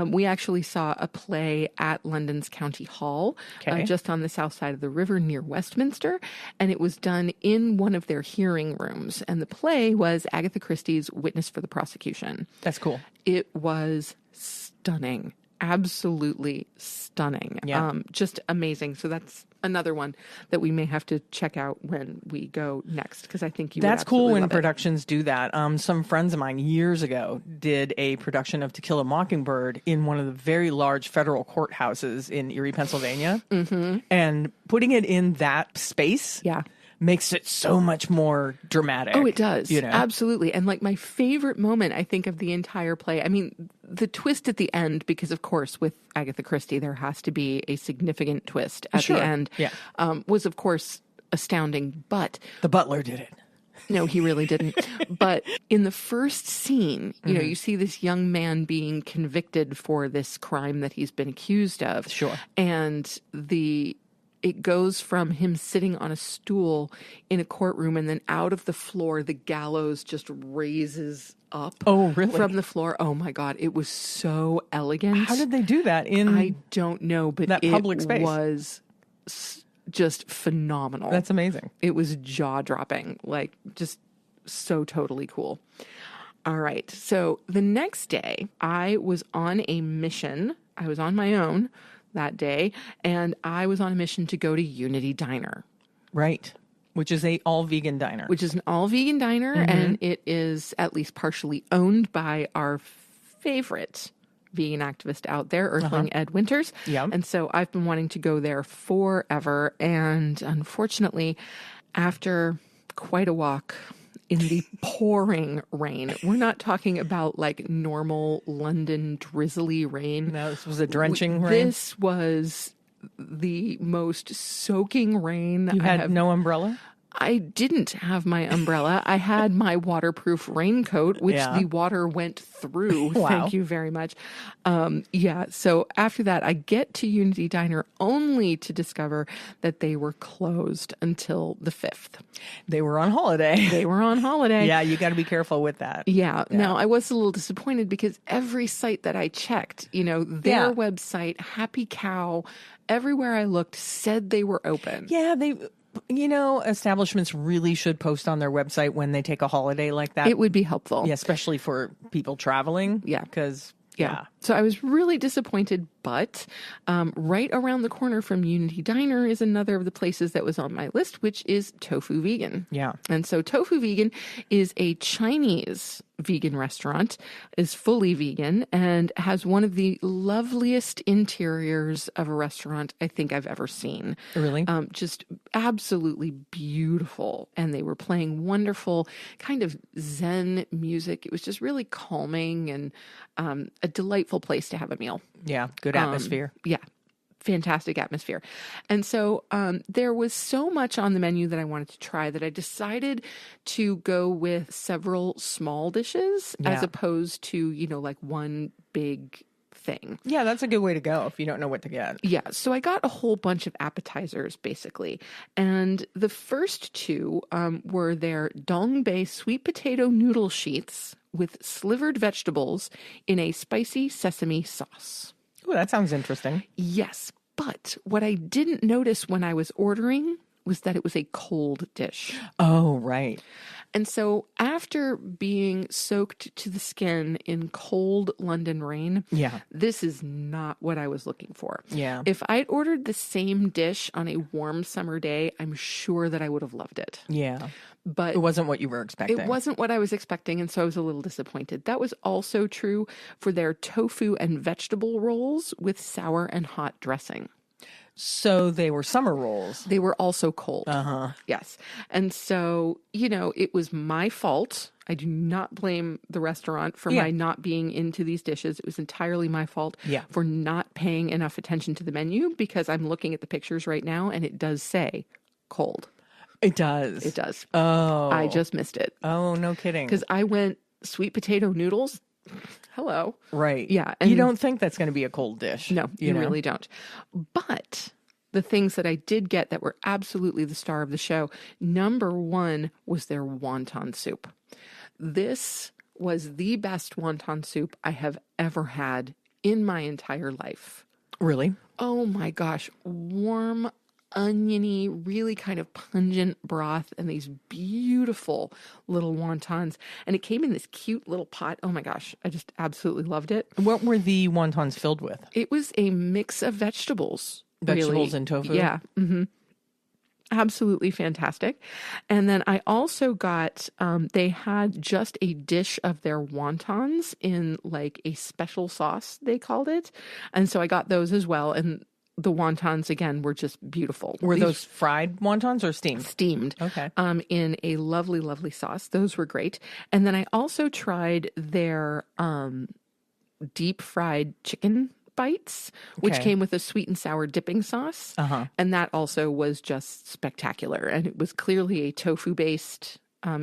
we actually saw a play at London's County Hall, just on the south side of the river near Westminster. And it was done in one of their hearing rooms. And the play was Agatha Christie's Witness for the Prosecution. That's cool. It was stunning. Absolutely stunning. Yeah. Just amazing. So that's another one that we may have to check out when we go next, because I think that's cool when love it. Productions do that. Some friends of mine years ago did a production of To Kill a Mockingbird in one of the very large federal courthouses in Erie, Pennsylvania. And putting it in that space makes it so much more dramatic. Oh, it does. Absolutely. And like my favorite moment, I think, of the entire play, I mean, the twist at the end, because of course with Agatha Christie, there has to be a significant twist at the end, was of course astounding. But the butler did it. No, he really didn't. But in the first scene, you see this young man being convicted for this crime that he's been accused of. Sure. And it goes from him sitting on a stool in a courtroom, and then out of the floor, the gallows just raises up. Oh, really? From the floor. Oh my God. It was so elegant. How did they do that I don't know, but that public space? It was just phenomenal. That's amazing. It was jaw-dropping, like just so totally cool. All right. So the next day, I was on a mission. I was on my own that day, and I was on a mission to go to Unity Diner. Right. Which is an all-vegan diner. Which is an all-vegan diner, and it is at least partially owned by our favorite vegan activist out there, Earthling Ed Winters. Yeah. And so I've been wanting to go there forever, and unfortunately, after quite a walk in the pouring rain. We're not talking about like normal London drizzly rain. No, this was a drenching rain. This was the most soaking rain. You had no umbrella? I didn't have my umbrella. I had my waterproof raincoat, which the water went through. Wow. Thank you very much. So after that, I get to Unity Diner only to discover that they were closed until the 5th. They were on holiday. They were on holiday. Yeah, you got to be careful with that. Yeah. Now, I was a little disappointed because every site that I checked, their website, Happy Cow, everywhere I looked said they were open. Yeah, establishments really should post on their website when they take a holiday like that. It would be helpful. Yeah, especially for people traveling. Yeah. Because, So I was really disappointed, but right around the corner from Unity Diner is another of the places that was on my list, which is Tofu Vegan. Yeah. And so Tofu Vegan is a Chinese vegan restaurant, is fully vegan, and has one of the loveliest interiors of a restaurant I think I've ever seen. Really? Just absolutely beautiful. And they were playing wonderful kind of Zen music. It was just really calming and a delightful place to have a meal. Yeah, good atmosphere. Yeah. Fantastic atmosphere. And so there was so much on the menu that I wanted to try that I decided to go with several small dishes as opposed to, like one big thing. Yeah, that's a good way to go if you don't know what to get. Yeah, so I got a whole bunch of appetizers, basically. And the first two were their Dongbei sweet potato noodle sheets with slivered vegetables in a spicy sesame sauce. Oh, that sounds interesting. Yes, but what I didn't notice when I was ordering was that it was a cold dish. Oh, right. And so after being soaked to the skin in cold London rain, Yeah. this is not what I was looking for. Yeah. If I'd ordered the same dish on a warm summer day, I'm sure that I would have loved it. Yeah. But It wasn't what you were expecting. it wasn't what I was expecting, and so I was a little disappointed. That was also true for their tofu and vegetable rolls with sour and hot dressing. So they were summer rolls. They were also cold. Uh-huh. Yes. And so, you know, it was my fault. I do not blame the restaurant for my not being into these dishes. It was entirely my fault for not paying enough attention to the menu, because I'm looking at the pictures right now and it does say cold. It does. It does. Oh. I just missed it. Oh, no kidding. Because I went sweet potato noodles. Hello. Right. Yeah. And you don't think that's going to be a cold dish. No, you know? really don't. But the things that I did get that were absolutely the star of the show, number one was their wonton soup. This was the best wonton soup I have ever had in my entire life. Really? Oh my gosh. Warm, oniony, really kind of pungent broth and these beautiful little wontons. And it came in this cute little pot. Oh my gosh. I just absolutely loved it. What were the wontons filled with? It was a mix of vegetables. Vegetables really. and tofu? Yeah. Mm-hmm. Absolutely fantastic. And then I also got, they had just a dish of their wontons in like a special sauce, they called it. And so I got those as well. And the wontons, again, were just beautiful. Were those fried wontons or steamed? Steamed. Okay. In a lovely, lovely sauce. Those were great. And then I also tried their deep fried chicken bites, which came with a sweet and sour dipping sauce. Uh-huh. And that also was just spectacular. And it was clearly a tofu-based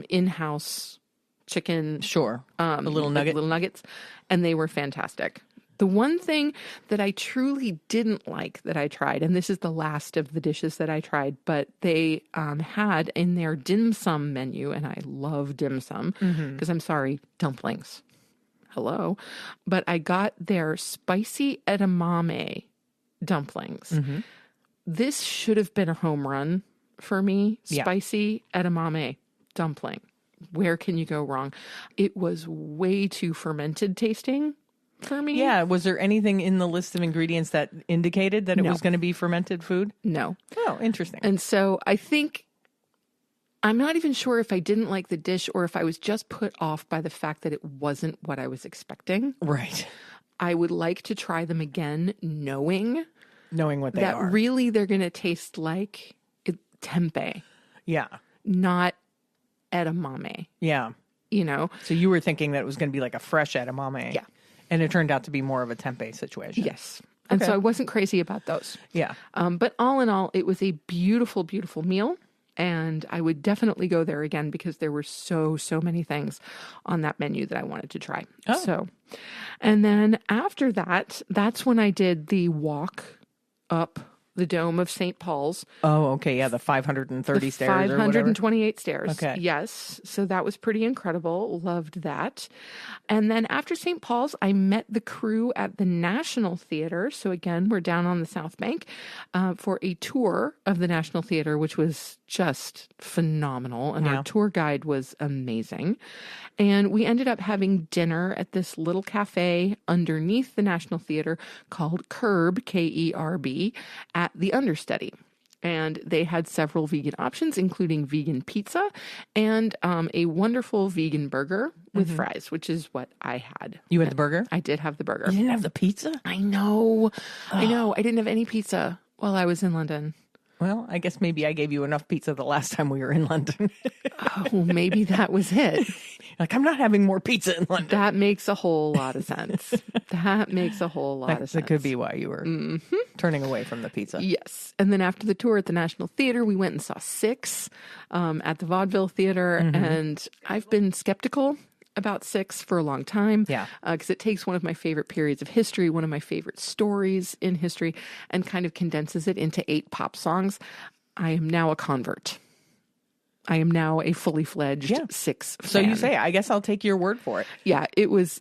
in-house chicken. Sure. A little nugget. Little nuggets. And they were fantastic. The one thing that I truly didn't like that I tried, and this is the last of the dishes that I tried, but they had in their dim sum menu, and I love dim sum, because I'm sorry, dumplings. Hello. But I got their spicy edamame dumplings. This should have been a home run for me. Spicy edamame dumpling. Where can you go wrong? It was way too fermented tasting for me. Yeah. Was there anything in the list of ingredients that indicated that it was going to be fermented food? No. Oh, interesting. And so I think, I'm not even sure if I didn't like the dish or if I was just put off by the fact that it wasn't what I was expecting. Right. I would like to try them again, knowing Knowing what they that are. really they're going to taste like tempeh, Yeah. not edamame, Yeah. you know? So you were thinking that it was going to be like a fresh edamame. Yeah. And it turned out to be more of a tempeh situation. Yes. And Okay. so I wasn't crazy about those. Yeah. But all in all, it was a beautiful, beautiful meal. And I would definitely go there again because there were so many things on that menu that I wanted to try. Oh. So, and then after that, that's when I did the walk up the dome of St. Paul's. Oh, okay. Yeah. The 530 stairs or whatever. 528 stairs. Okay. Yes. So that was pretty incredible. Loved that. And then after St. Paul's, I met the crew at the National Theater. So again, we're down on the South Bank for a tour of the National Theater, which was just phenomenal. And our tour guide was amazing. And we ended up having dinner at this little cafe underneath the National Theater called Curb, Kerb, at the Understudy. And they had several vegan options, including vegan pizza and a wonderful vegan burger with fries, which is what I had. You had the burger? I did have the burger. You didn't have the pizza? I know. I know. I didn't have any pizza while I was in London. Well, I guess maybe I gave you enough pizza the last time we were in London. Oh, maybe that was it. Like, I'm not having more pizza in London. That makes a whole lot of sense. That makes a whole lot of sense. That could be why you were turning away from the pizza. Yes. And then after the tour at the National Theater, we went and saw Six at the Vaudeville Theater. And I've been skeptical about 6 for a long time. Yeah. Because it takes one of my favorite periods of history, one of my favorite stories in history, and kind of condenses it into 8 pop songs. I am now a convert. I am now a fully fledged 6 fan. So you say, I guess I'll take your word for it. Yeah, it was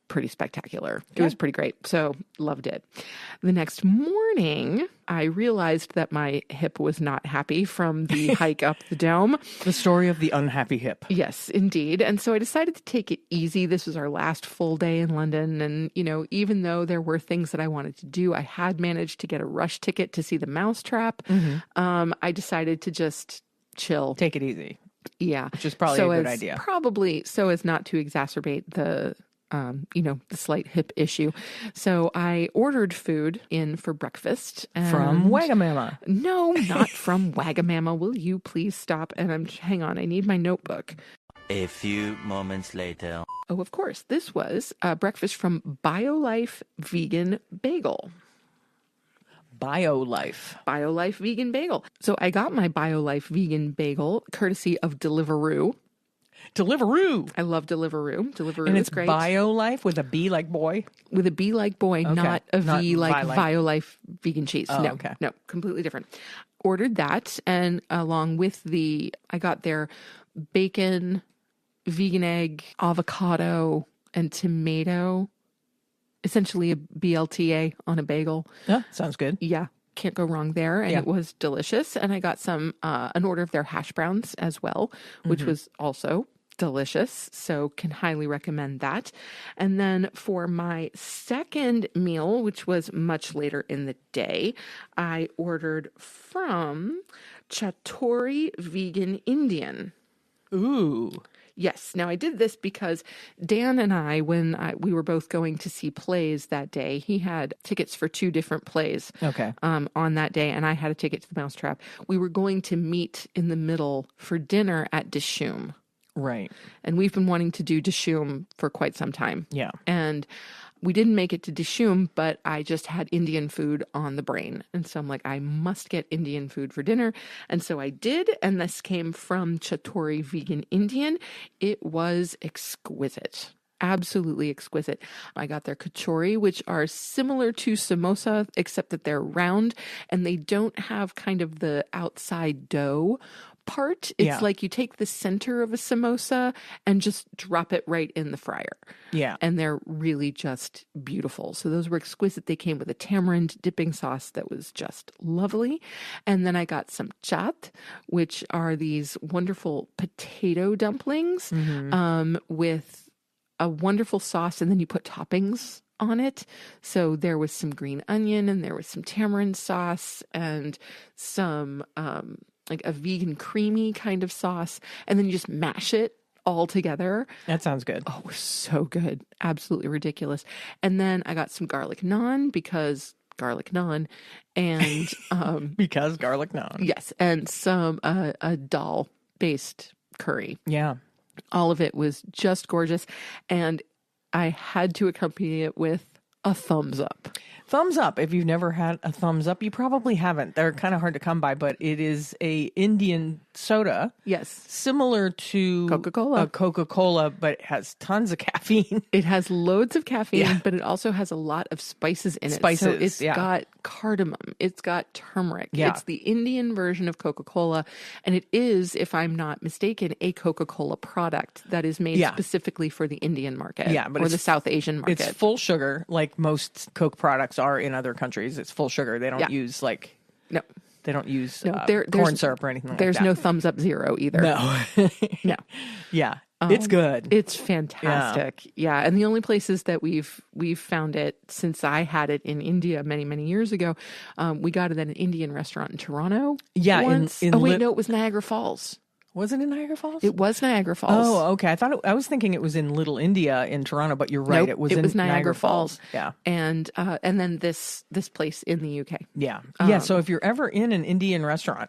pretty spectacular. It was pretty great. So loved it. The next morning, I realized that my hip was not happy from the hike up the dome. The story of the unhappy hip. Yes, indeed. And so I decided to take it easy. This was our last full day in London. And, even though there were things that I wanted to do, I had managed to get a rush ticket to see the Mousetrap. I decided to just chill. Take it easy. Yeah. Which is probably a good idea. Probably so as not to exacerbate the slight hip issue. So I ordered food in for breakfast. From Wagamama. No, not from Wagamama. Will you please stop? And hang on, I need my notebook. A few moments later. Oh, of course. This was breakfast from BioLife Vegan Bagel. BioLife Vegan Bagel. So I got my BioLife Vegan Bagel courtesy of Deliveroo. I love Deliveroo. Deliveroo and is great. BioLife with a B like boy? With a B like boy, not a V like BioLife vegan cheese. Oh, no, okay. No, completely different. Ordered that, and along with I got their bacon, vegan egg, avocado, and tomato. Essentially a BLTA on a bagel. Yeah, sounds good. Yeah. Can't go wrong there. And it was delicious. And I got an order of their hash browns as well, which was also delicious. So can highly recommend that. And then for my second meal, which was much later in the day, I ordered from Chatori Vegan Indian. Ooh. Yes. Now I did this because Dan and I, when we were both going to see plays that day, he had tickets for 2 different plays on that day, and I had a ticket to the Mousetrap. We were going to meet in the middle for dinner at Dishoom. Right. And we've been wanting to do Dishoom for quite some time. Yeah. And we didn't make it to Dishoom, but I just had Indian food on the brain. And so I'm like, I must get Indian food for dinner. And so I did. And this came from Chatori Vegan Indian. It was exquisite. Absolutely exquisite. I got their kachori, which are similar to samosa, except that they're round and they don't have kind of the outside dough part. It's like you take the center of a samosa and just drop it right in the fryer. Yeah. And they're really just beautiful. So those were exquisite. They came with a tamarind dipping sauce that was just lovely. And then I got some chaat, which are these wonderful potato dumplings with a wonderful sauce. And then you put toppings on it. So there was some green onion and there was some tamarind sauce and some like a vegan creamy kind of sauce. And then you just mash it all together. That sounds good. Oh, it was so good. Absolutely ridiculous. And then I got some garlic naan because garlic naan and because garlic naan. Yes, and some a dal based curry. Yeah. All of it was just gorgeous, and I had to accompany it with a thumbs up. Thumbs up. If you've never had a thumbs up, you probably haven't. They're kind of hard to come by, but it is a Indian soda. Yes. Similar to Coca-Cola. Coca-Cola, but it has tons of caffeine. It has loads of caffeine, but it also has a lot of spices in it. Spices, so it's got cardamom. It's got turmeric. Yeah. It's the Indian version of Coca-Cola. And it is, if I'm not mistaken, a Coca-Cola product that is made specifically for the Indian market or the South Asian market. It's full sugar, like most Coke products are in other countries. It's full sugar. They don't use No. They don't use there's corn syrup or anything like that. There's no thumbs up zero either. No. No. Yeah. It's good. It's fantastic. Yeah. And the only places that we've found it since I had it in India many, many years ago, we got it at an Indian restaurant in Toronto. Yeah. Once. No, it was Niagara Falls. Was it in Niagara Falls? It was Niagara Falls. Oh, okay. I was thinking it was in Little India in Toronto, but you're right. Nope, it was Niagara Falls. Yeah. And then this place in the UK. Yeah. Yeah. So if you're ever in an Indian restaurant,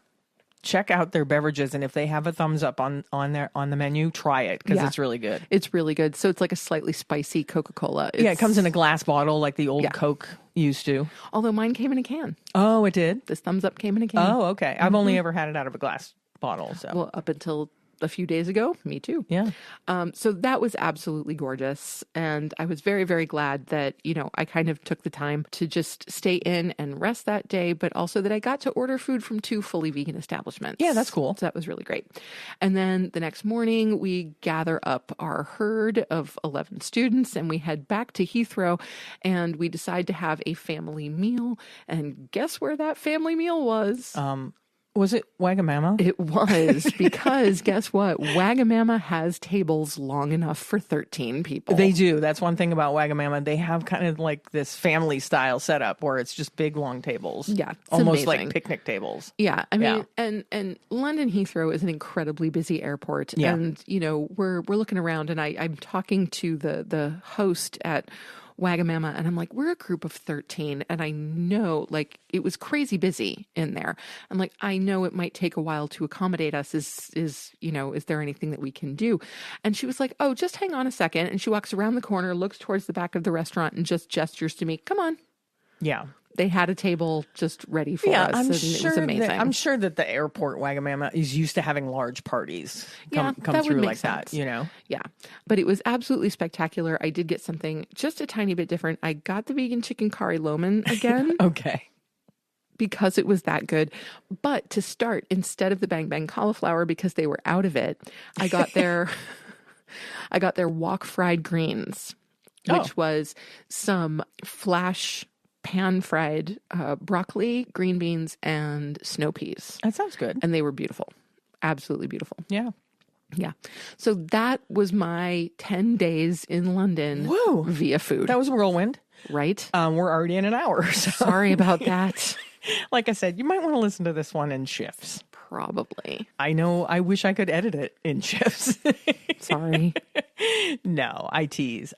check out their beverages, and if they have a thumbs up on the menu, try it because it's really good. It's really good. So it's like a slightly spicy Coca-Cola. Yeah, it comes in a glass bottle like the old Coke used to. Although mine came in a can. Oh, it did? This thumbs up came in a can. Oh, okay. I've only ever had it out of a glass bottle. So well, up until a few days ago. Me too. Yeah. So that was absolutely gorgeous. And I was very, very glad that, I kind of took the time to just stay in and rest that day, but also that I got to order food from 2 fully vegan establishments. Yeah, that's cool. So that was really great. And then the next morning, we gather up our herd of 11 students and we head back to Heathrow and we decide to have a family meal. And guess where that family meal was? Was it Wagamama? It was, because guess what? Wagamama has tables long enough for 13 people. They do. That's one thing about Wagamama. They have kind of like this family style setup where it's just big long tables. Yeah, it's almost amazing. like picnic tables. Yeah, I mean, and London Heathrow is an incredibly busy airport, Yeah. and we're looking around, and I'm talking to the host at Wagamama, and I'm like, we're a group of 13, and I know, like, it was crazy busy in there. I'm like, I know it might take a while to accommodate us. Is there anything that we can do? And she was like, oh, just hang on a second. And she walks around the corner, looks towards the back of the restaurant, and just gestures to me, come on. Yeah. They had a table just ready for us, and it was amazing. I'm sure that the airport Wagamama is used to having large parties come that through would make like sense. that, Yeah, but it was absolutely spectacular. I did get something just a tiny bit different. I got the vegan chicken curry loman again. Okay. Because it was that good. But to start, instead of the bang bang cauliflower, because they were out of it, I got their wok fried greens, which was some flash pan fried broccoli, green beans, and snow peas. That sounds good. And they were beautiful. Absolutely beautiful. Yeah. Yeah. So that was my 10 days in London Whoa. via food. That was a whirlwind. Right? We're already in an hour. So. Sorry about that. Like I said, you might want to listen to this one in shifts. Probably. I know. I wish I could edit it in shifts. Sorry. No, I tease.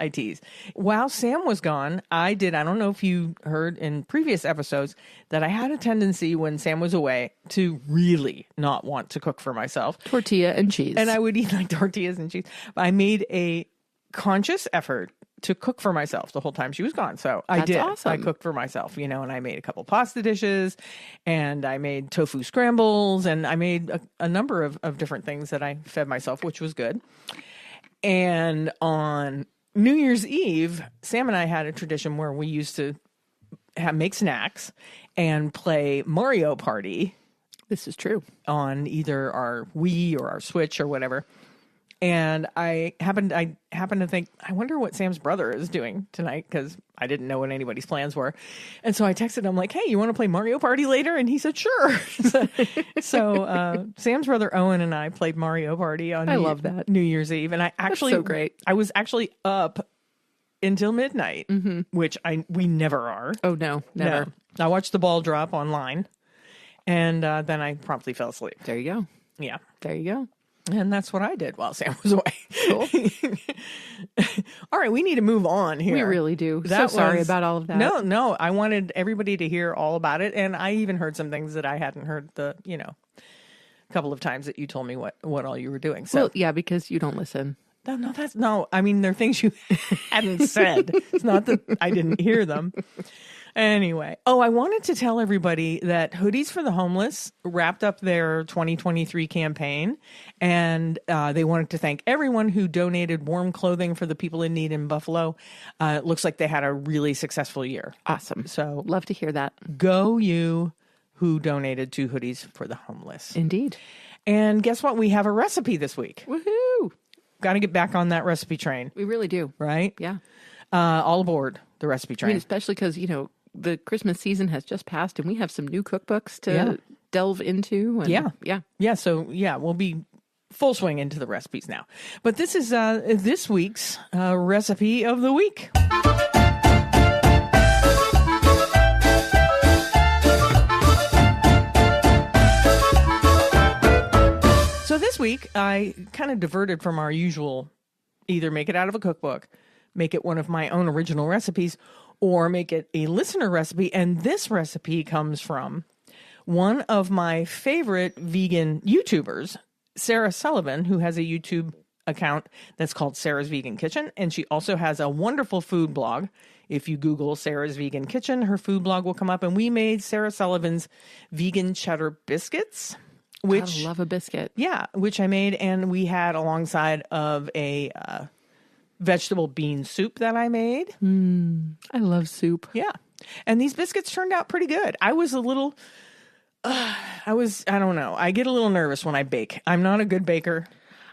While Sam was gone, I don't know if you heard in previous episodes that I had a tendency when Sam was away to really not want to cook for myself. Tortilla and cheese. And I would eat like tortillas and cheese. I made a conscious effort to cook for myself the whole time she was gone. So I That's did. awesome. I cooked for myself, and I made a couple pasta dishes and I made tofu scrambles and I made a number of different things that I fed myself, which was good. And on New Year's Eve, Sam and I had a tradition where we used to make snacks and play Mario Party. This is true. On either our Wii or our Switch or whatever. And I happened to think, I wonder what Sam's brother is doing tonight, because I didn't know what anybody's plans were. And so I texted him like, hey, you want to play Mario Party later? And he said, sure. So Sam's brother Owen and I played Mario Party on love that. New Year's Eve. And That's so great. I was actually up until midnight, which we never are. Oh, no, never. No. I watched the ball drop online, and then I promptly fell asleep. There you go. Yeah. There you go. And that's what I did while Sam was away. Cool. All right, we need to move on here. We really do. Sorry about all of that. No. I wanted everybody to hear all about it, and I even heard some things that I hadn't heard a couple of times that you told me what all you were doing. So Well, yeah, because you don't listen. No. I mean, there are things you hadn't said. It's not that I didn't hear them. Anyway. Oh, I wanted to tell everybody that Hoodies for the Homeless wrapped up their 2023 campaign, and they wanted to thank everyone who donated warm clothing for the people in need in Buffalo. It looks like they had a really successful year. Awesome. So Love to hear that. go you who donated to Hoodies for the Homeless. Indeed. And guess what? We have a recipe this week. Woohoo. Got to get back on that recipe train, We really do. right? Yeah. All aboard the recipe I train. mean, especially because, the Christmas season has just passed and we have some new cookbooks to delve into. And Yeah. So we'll be full swing into the recipes now. But this is this week's recipe of the week. So this week I kind of diverted from our usual, either make it out of a cookbook, make it one of my own original recipes, or make it a listener recipe. And this recipe comes from one of my favorite vegan YouTubers, Sarah Sullivan, who has a YouTube account that's called Sarah's Vegan Kitchen. And she also has a wonderful food blog. If you Google Sarah's Vegan Kitchen, her food blog will come up. And we made Sarah Sullivan's vegan cheddar biscuits. which I love a biscuit. yeah, which I made, and we had alongside of a vegetable bean soup that I made. I love soup. Yeah, and these biscuits turned out pretty good. I was a little, I don't know. I get a little nervous when I bake. I'm not a good baker.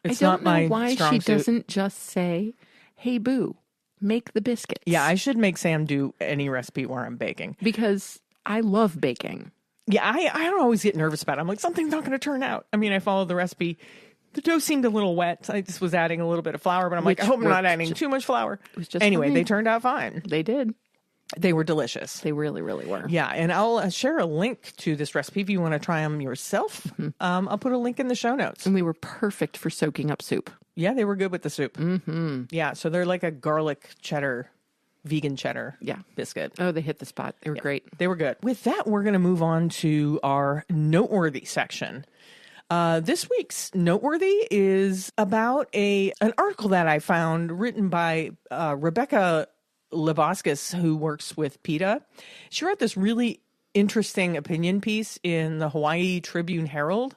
It's I don't not my know why strong she suit. doesn't just say, "Hey, boo, make the biscuits." Yeah, I should make Sam do any recipe where I'm baking. Because I love baking. Yeah, I don't always get nervous about it. I'm like, something's not going to turn out. I mean, I followed the recipe. The dough seemed a little wet. I just was adding a little bit of flour, but I'm like, I hope I'm not adding too much flour. It was just Anyway, fine. they turned out fine. They did. They were delicious. They really, really were. Yeah, and I'll share a link to this recipe if you want to try them yourself. I'll put a link in the show notes. And they were perfect for soaking up soup. Yeah, they were good with the soup. Mm-hmm. Yeah, so they're like a garlic cheddar, vegan cheddar biscuit. Oh, they hit the spot. They were great. They were good. With that, we're going to move on to our noteworthy section. This week's noteworthy is about an article that I found written by Rebecca Leboscus, who works with PETA. She wrote this really interesting opinion piece in the Hawaii Tribune Herald,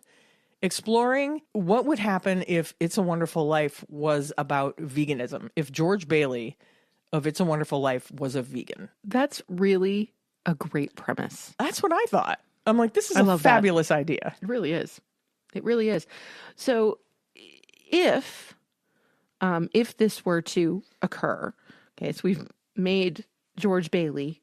exploring what would happen if It's a Wonderful Life was about veganism, if George Bailey of It's a Wonderful Life was a vegan. That's really a great premise. That's what I thought. I'm like, this is a love that. fabulous idea. It really is. It really is. So if this were to occur, okay, so we've made George Bailey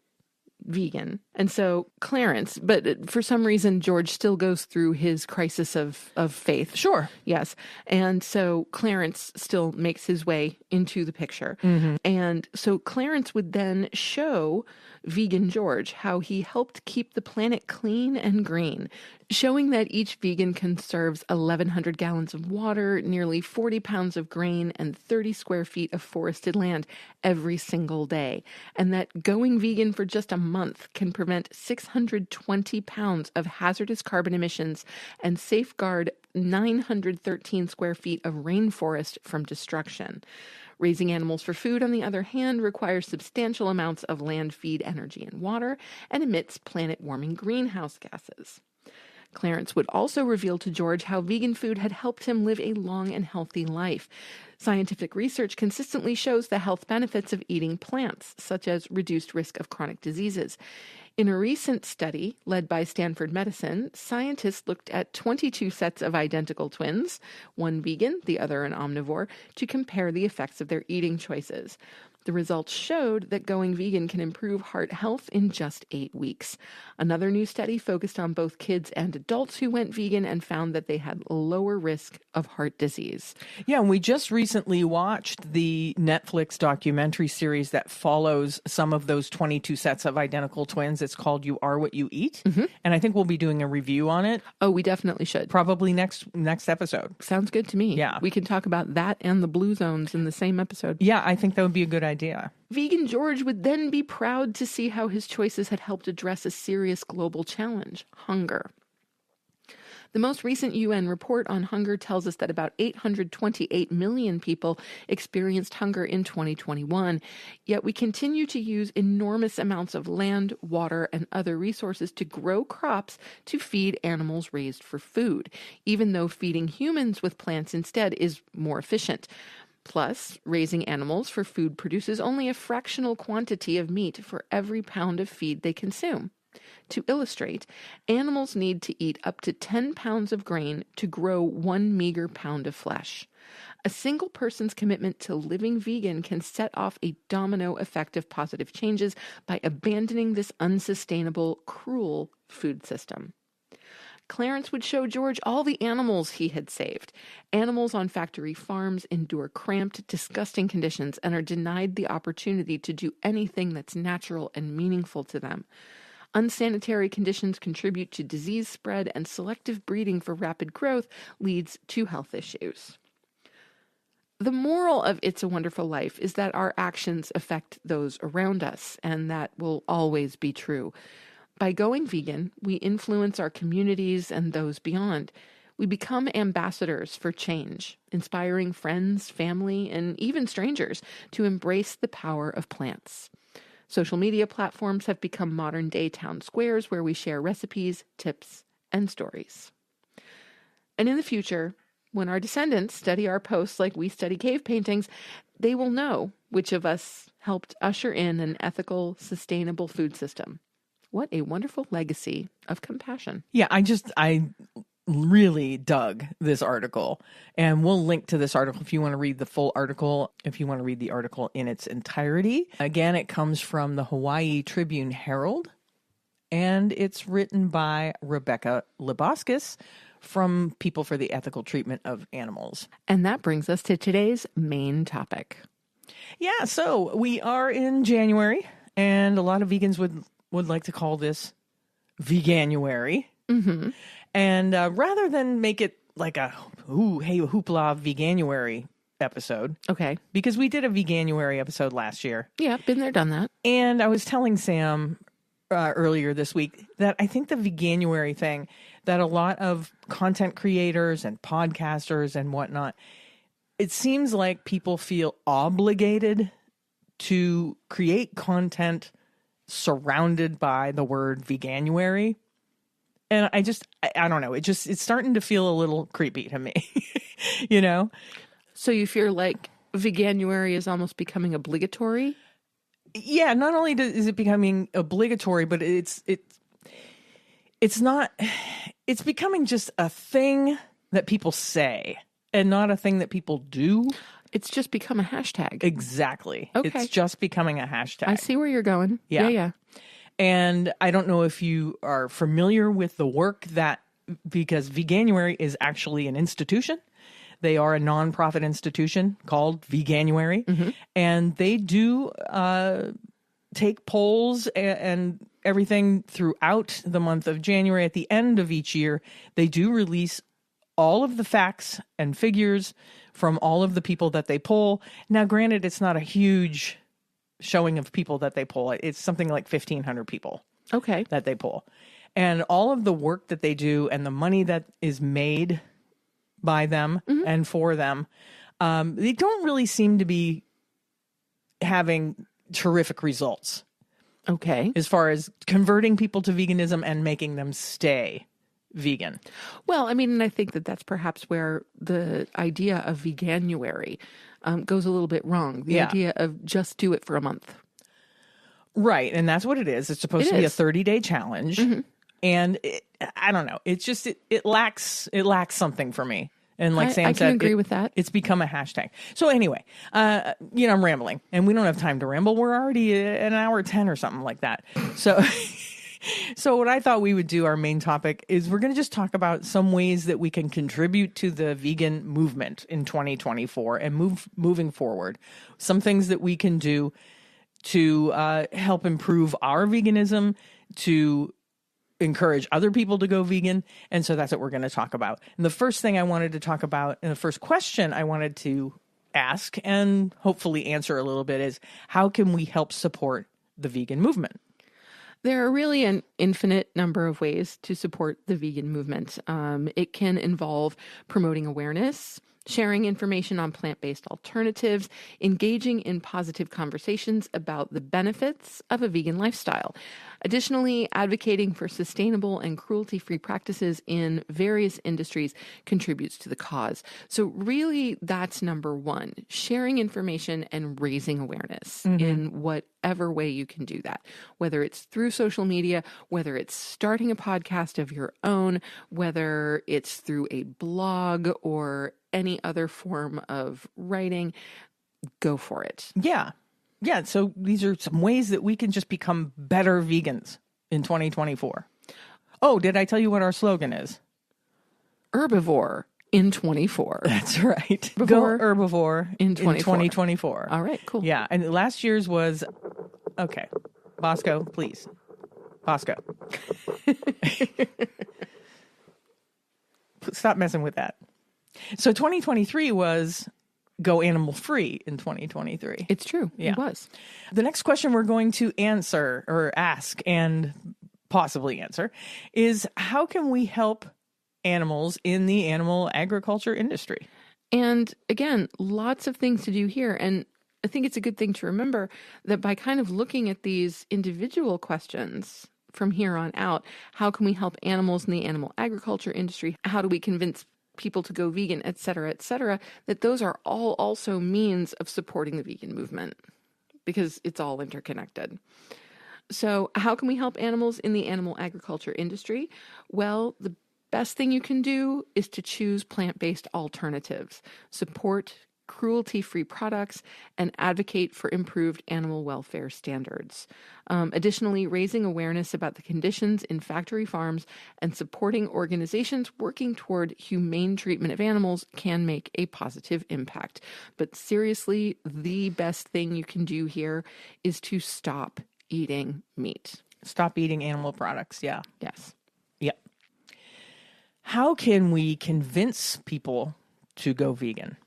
vegan. And so Clarence, but for some reason, George still goes through his crisis of faith. Sure. Yes. And so Clarence still makes his way into the picture. Mm-hmm. And so Clarence would then show vegan George how he helped keep the planet clean and green, showing that each vegan conserves 1,100 gallons of water, nearly 40 pounds of grain, and 30 square feet of forested land every single day. And that going vegan for just a month can prevent 620 pounds of hazardous carbon emissions and safeguard 913 square feet of rainforest from destruction. Raising animals for food, on the other hand, requires substantial amounts of land feed, energy, and water, and emits planet-warming greenhouse gases. Clarence would also reveal to George how vegan food had helped him live a long and healthy life. Scientific research consistently shows the health benefits of eating plants, such as reduced risk of chronic diseases. In a recent study led by Stanford Medicine, scientists looked at 22 sets of identical twins, one vegan, the other an omnivore, to compare the effects of their eating choices. The results showed that going vegan can improve heart health in just 8 weeks. Another new study focused on both kids and adults who went vegan and found that they had lower risk of heart disease. Yeah, and we just recently watched the Netflix documentary series that follows some of those 22 sets of identical twins. It's called You Are What You Eat. Mm-hmm. And I think we'll be doing a review on it. Oh, we definitely should. Probably next episode. Sounds good to me. Yeah. We can talk about that and the blue zones in the same episode. Yeah, I think that would be a good idea. Vegan George would then be proud to see how his choices had helped address a serious global challenge, hunger. The most recent UN report on hunger tells us that about 828 million people experienced hunger in 2021, yet we continue to use enormous amounts of land, water, and other resources to grow crops to feed animals raised for food, even though feeding humans with plants instead is more efficient. Plus, raising animals for food produces only a fractional quantity of meat for every pound of feed they consume. To illustrate, animals need to eat up to 10 pounds of grain to grow 1 meager pound of flesh. A single person's commitment to living vegan can set off a domino effect of positive changes by abandoning this unsustainable, cruel food system. Clarence would show George all the animals he had saved. Animals on factory farms endure cramped, disgusting conditions and are denied the opportunity to do anything that's natural and meaningful to them. Unsanitary conditions contribute to disease spread, and selective breeding for rapid growth leads to health issues. The moral of It's a Wonderful Life is that our actions affect those around us, and that will always be true. By going vegan, we influence our communities and those beyond. We become ambassadors for change, inspiring friends, family, and even strangers to embrace the power of plants. Social media platforms have become modern-day town squares where we share recipes, tips, and stories. And in the future, when our descendants study our posts like we study cave paintings, they will know which of us helped usher in an ethical, sustainable food system. What a wonderful legacy of compassion. Yeah, I really dug this article, and we'll link to this article if you want to read the full article, if you want to read the article in its entirety. Again, it comes from the Hawaii Tribune Herald, and it's written by Rebecca Libaskis from People for the Ethical Treatment of Animals. And that brings us to today's main topic. Yeah, so we are in January, and a lot of vegans would like to call this Veganuary. Mm-hmm. And rather than make it like a, hey, hoopla Veganuary episode. Okay. Because we did a Veganuary episode last year. Yeah, been there, done that. And I was telling Sam earlier this week that I think the Veganuary thing, that a lot of content creators and podcasters and whatnot, it seems like people feel obligated to create content surrounded by the word Veganuary. And I don't know. It's starting to feel a little creepy to me, you know? So you feel like Veganuary is almost becoming obligatory? Yeah, not only is it becoming obligatory, but it's not, it's becoming just a thing that people say and not a thing that people do. It's just become a hashtag. Exactly. Okay. It's just becoming a hashtag. I see where you're going. Yeah. Yeah. And I don't know if you are familiar with the work because Veganuary is actually an institution. They are a nonprofit institution called Veganuary. Mm-hmm. And they do take polls and everything throughout the month of January. At the end of each year, they do release all of the facts and figures from all of the people that they poll. Now, granted, it's not a huge showing of people that they poll. It's something like 1,500 people. Okay. That they poll. And all of the work that they do and the money that is made by them and for them, they don't really seem to be having terrific results. Okay. As far as converting people to veganism and making them stay vegan. Well, I mean, and I think that that's perhaps where the idea of Veganuary goes a little bit wrong. The idea of just do it for a month. Right. And that's what it is. It's supposed to be a 30-day challenge. Mm-hmm. And I don't know. It's just, it lacks something for me. And like Sam said, I can agree with that. It's become a hashtag. So anyway, I'm rambling and we don't have time to ramble. We're already an hour 10 or something like that. So what I thought we would do, our main topic, is we're going to just talk about some ways that we can contribute to the vegan movement in 2024 and moving forward. Some things that we can do to help improve our veganism, to encourage other people to go vegan. And so that's what we're going to talk about. And the first thing I wanted to talk about, and the first question I wanted to ask and hopefully answer a little bit is, how can we help support the vegan movement? There are really an infinite number of ways to support the vegan movement. It can involve promoting awareness, sharing information on plant-based alternatives, engaging in positive conversations about the benefits of a vegan lifestyle. Additionally, advocating for sustainable and cruelty-free practices in various industries contributes to the cause. So really, that's number one, sharing information and raising awareness in whatever way you can do that, whether it's through social media, whether it's starting a podcast of your own, whether it's through a blog or any other form of writing. Go for it. Yeah. Yeah. So these are some ways that we can just become better vegans in 2024. Oh, did I tell you what our slogan is? Herbivore in 24. That's right. Herbivore Go herbivore in 2024. All right, cool. Yeah. And last year's was, okay, Bosco, please. Bosco. Stop messing with that. So 2023 was go animal free in 2023. It's true. Yeah. It was. The next question we're going to answer or ask and possibly answer is, how can we help animals in the animal agriculture industry? And again, lots of things to do here. And I think it's a good thing to remember that by kind of looking at these individual questions from here on out, how can we help animals in the animal agriculture industry? How do we convince people to go vegan, et cetera, that those are all also means of supporting the vegan movement because it's all interconnected. So how can we help animals in the animal agriculture industry? Well, the best thing you can do is to choose plant-based alternatives, support cruelty-free products, and advocate for improved animal welfare standards. Additionally, raising awareness about the conditions in factory farms and supporting organizations working toward humane treatment of animals can make a positive impact. But seriously, the best thing you can do here is to stop eating meat. Stop eating animal products. Yeah. Yes. Yep. How can we convince people to go vegan?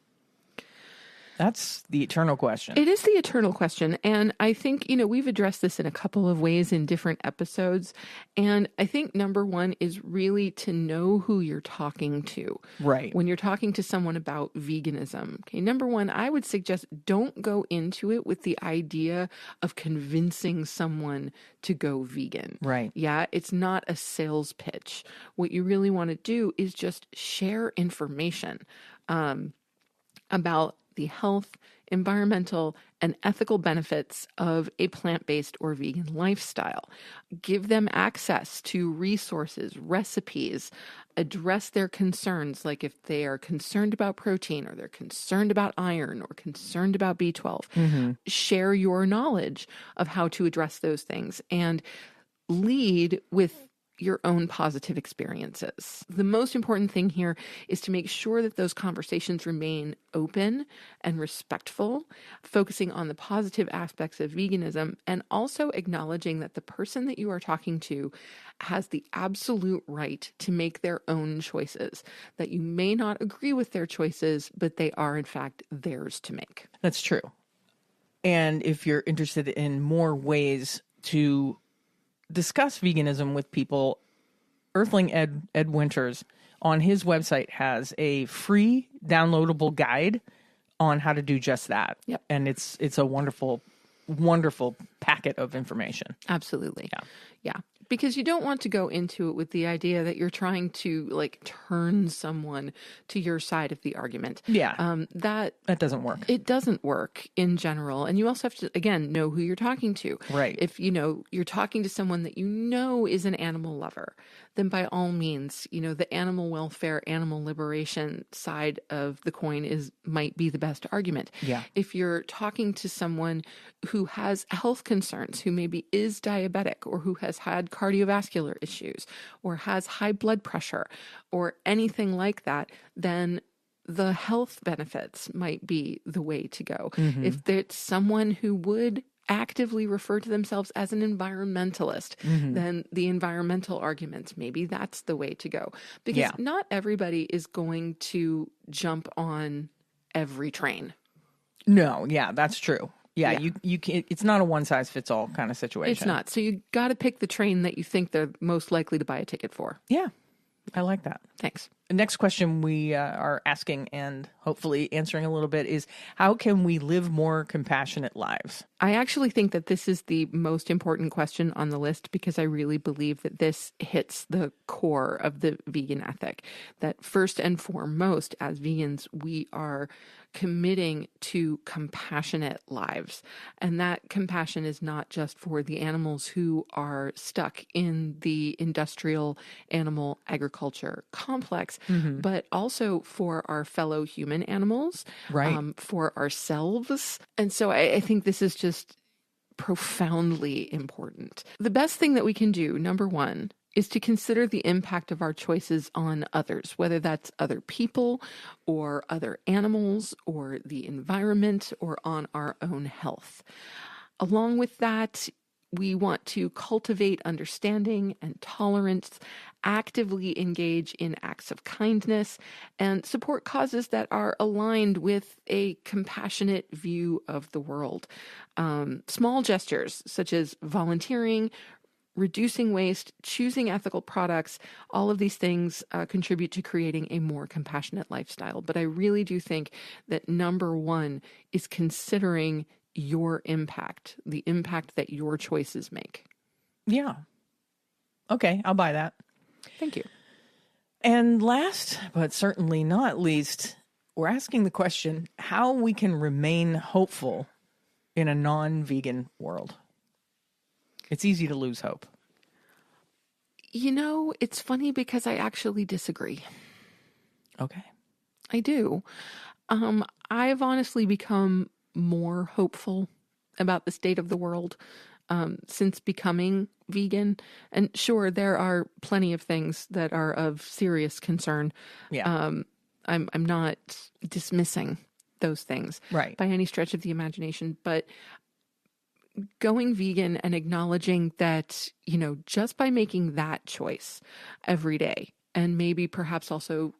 That's the eternal question. It is the eternal question. And I think, we've addressed this in a couple of ways in different episodes. And I think number one is really to know who you're talking to. Right. When you're talking to someone about veganism. Okay. Number one, I would suggest don't go into it with the idea of convincing someone to go vegan. Right. Yeah. It's not a sales pitch. What you really want to do is just share information about the health, environmental, and ethical benefits of a plant-based or vegan lifestyle. Give them access to resources, recipes, address their concerns, like if they are concerned about protein or they're concerned about iron or concerned about B12. Share your knowledge of how to address those things and lead with your own positive experiences. The most important thing here is to make sure that those conversations remain open and respectful, focusing on the positive aspects of veganism and also acknowledging that the person that you are talking to has the absolute right to make their own choices, that you may not agree with their choices, but they are in fact theirs to make. That's true. And if you're interested in more ways to discuss veganism with people, Earthling Ed Winters on his website has a free downloadable guide on how to do just that. Yep. And it's a wonderful, wonderful packet of information. Absolutely. Yeah. Yeah. Because you don't want to go into it with the idea that you're trying to turn someone to your side of the argument. Yeah. That doesn't work. It doesn't work in general. And you also have to, again, know who you're talking to. Right. If, you're talking to someone that is an animal lover, then by all means, the animal welfare, animal liberation side of the coin might be the best argument. Yeah. If you're talking to someone who has health concerns, who maybe is diabetic or who has had cardiovascular issues or has high blood pressure or anything like that, then the health benefits might be the way to go. If it's someone who would actively refer to themselves as an environmentalist, then the environmental arguments, maybe that's the way to go. Because not everybody is going to jump on every train. No, yeah, that's true. Yeah, you can. It's not a one size fits all kind of situation. It's not. So you got to pick the train that you think they're most likely to buy a ticket for. Yeah, I like that. Thanks. The next question we are asking and hopefully answering a little bit is, how can we live more compassionate lives? I actually think that this is the most important question on the list because I really believe that this hits the core of the vegan ethic. That first and foremost, as vegans, we are committing to compassionate lives. And that compassion is not just for the animals who are stuck in the industrial animal agriculture complex, but also for our fellow human animals, right? For ourselves. And so I think this is just profoundly important. The best thing that we can do, number one, is to consider the impact of our choices on others, whether that's other people or other animals or the environment or on our own health. Along with that, we want to cultivate understanding and tolerance, actively engage in acts of kindness, and support causes that are aligned with a compassionate view of the world. Small gestures such as volunteering, reducing waste, choosing ethical products, all of these things contribute to creating a more compassionate lifestyle. But I really do think that number one is considering your impact, the impact that your choices make. Yeah. Okay, I'll buy that. Thank you. And last, but certainly not least, we're asking the question how we can remain hopeful in a non-vegan world. It's easy to lose hope. You know, it's funny because I actually disagree. Okay. I do. I've honestly become more hopeful about the state of the world since becoming vegan. And sure, there are plenty of things that are of serious concern. Yeah. I'm not dismissing those things Right. by any stretch of the imagination, but going vegan and acknowledging that, you know, just by making that choice every day, and maybe perhaps also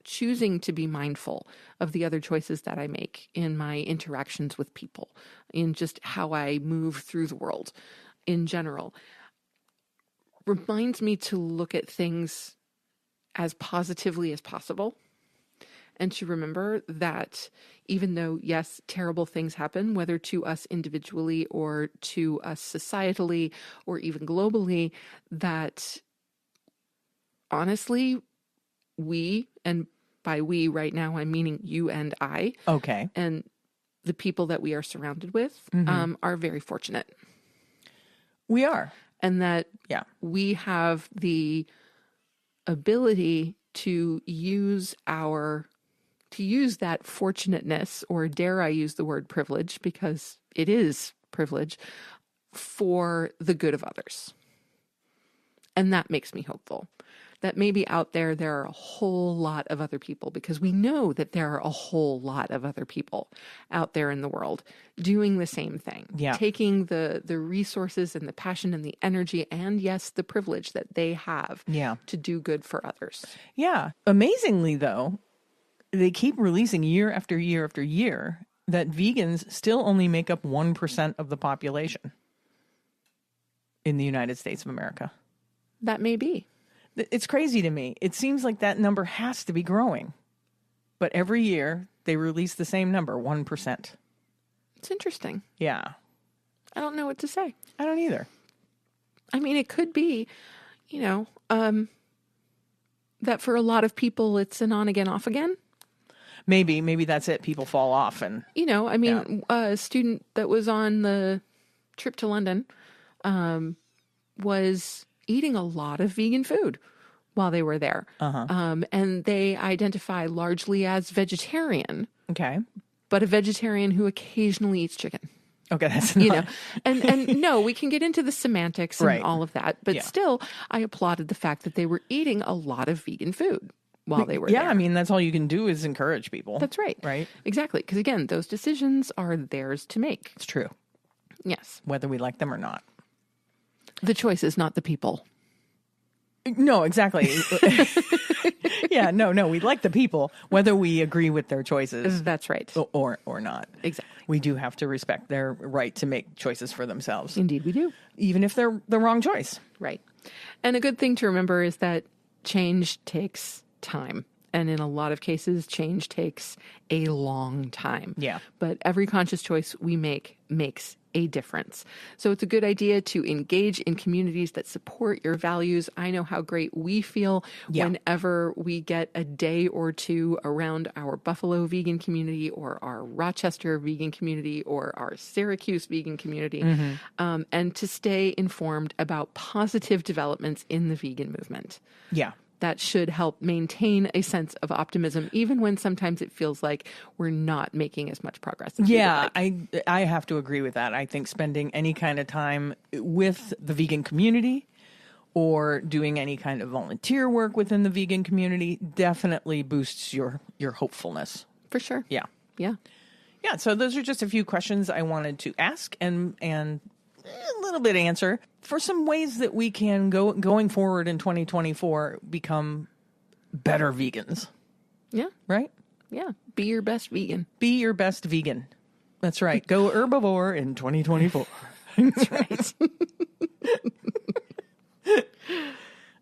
choosing to be mindful of the other choices that I make in my interactions with people, in just how I move through the world in general, reminds me to look at things as positively as possible. And to remember that even though, yes, terrible things happen, whether to us individually or to us societally or even globally, that honestly, we, and by we right now, I'm meaning you and I, Okay. and the people that we are surrounded with, are very fortunate. We are. And that Yeah. we have the ability to use that fortunateness, or dare I use the word privilege, because it is privilege, for the good of others. And that makes me hopeful. That maybe out there are a whole lot of other people, because we know that there are a whole lot of other people out there in the world doing the same thing. Yeah. Taking the resources and the passion and the energy and, yes, the privilege that they have to do good for others. Yeah. Amazingly, though, they keep releasing year after year after year that vegans still only make up 1% of the population in the United States of America. That may be. It's crazy to me. It seems like that number has to be growing. But every year they release the same number, 1%. It's interesting. Yeah. I don't know what to say. I don't either. I mean, it could be, you know, that for a lot of people it's an on again, off again. Maybe that's it. People fall off and... You know, I mean, a student that was on the trip to London was eating a lot of vegan food while they were there. And they identify largely as vegetarian. Okay. But a vegetarian who occasionally eats chicken. Okay, that's You not... know, and no, we can get into the semantics and Right. all of that, but still, I applauded the fact that they were eating a lot of vegan food while they were there. I mean, that's all you can do is encourage people. That's right. Right? Exactly. Because again, those decisions are theirs to make. It's true. Yes. Whether we like them or not. The choice is not the people. No, exactly. No, we like the people, whether we agree with their choices That's right. or not. Exactly. We do have to respect their right to make choices for themselves, Indeed we do. even if they're the wrong choice. Right. And a good thing to remember is that change takes time. And in a lot of cases, change takes a long time. Yeah. But every conscious choice we make makes a difference. So it's a good idea to engage in communities that support your values. I know how great we feel whenever we get a day or two around our Buffalo vegan community or our Rochester vegan community or our Syracuse vegan community, and to stay informed about positive developments in the vegan movement. Yeah. That should help maintain a sense of optimism, even when sometimes it feels like we're not making as much progress as we would like. I have to agree with that. I think spending any kind of time with the vegan community or doing any kind of volunteer work within the vegan community definitely boosts your hopefulness. For sure. Yeah. Yeah. Yeah, so those are just a few questions I wanted to ask and a little bit answer for some ways that we can going forward in 2024 become better vegans. Yeah. Right? Yeah. Be your best vegan. Be your best vegan. That's right. Go herbivore in 2024. That's right.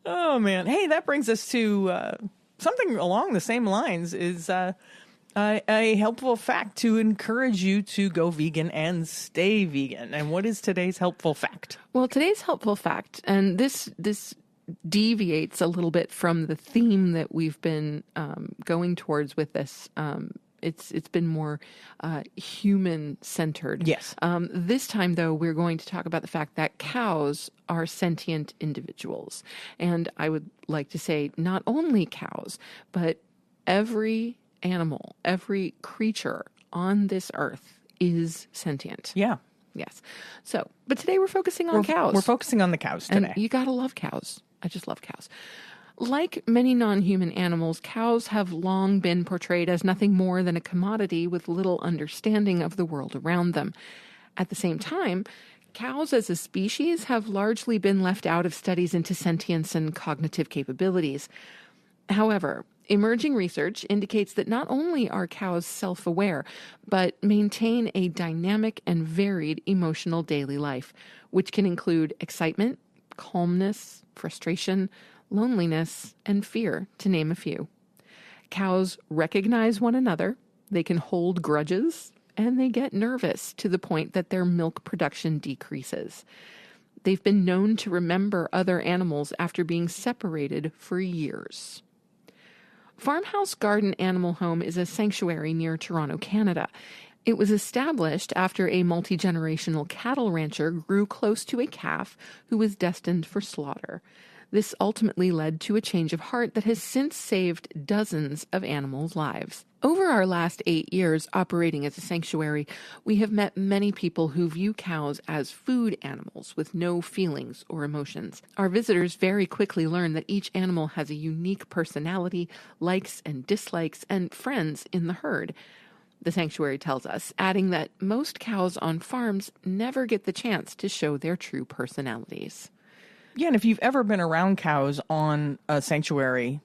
Oh man. Hey, that brings us to something along the same lines is a helpful fact to encourage you to go vegan and stay vegan. And what is today's helpful fact? Well, today's helpful fact, and this deviates a little bit from the theme that we've been going towards with this. It's been more human centered. Yes. This time, though, we're going to talk about the fact that cows are sentient individuals. And I would like to say not only cows, but every animal, every creature on this earth is sentient. Yeah. Yes. So, but today we're focusing on cows. We're focusing on the cows today. And you gotta love cows. I just love cows. Like many non-human animals, cows have long been portrayed as nothing more than a commodity with little understanding of the world around them. At the same time, cows as a species have largely been left out of studies into sentience and cognitive capabilities. However, emerging research indicates that not only are cows self-aware, but maintain a dynamic and varied emotional daily life, which can include excitement, calmness, frustration, loneliness, and fear, to name a few. Cows recognize one another, they can hold grudges, and they get nervous to the point that their milk production decreases. They've been known to remember other animals after being separated for years. Farmhouse Garden Animal Home is a sanctuary near Toronto, Canada. It was established after a multi-generational cattle rancher grew close to a calf who was destined for slaughter. This ultimately led to a change of heart that has since saved dozens of animals' lives. Over our last 8 years operating as a sanctuary, we have met many people who view cows as food animals with no feelings or emotions. Our visitors very quickly learn that each animal has a unique personality, likes and dislikes, and friends in the herd. The sanctuary tells us, adding that most cows on farms never get the chance to show their true personalities. Yeah, and if you've ever been around cows on a sanctuary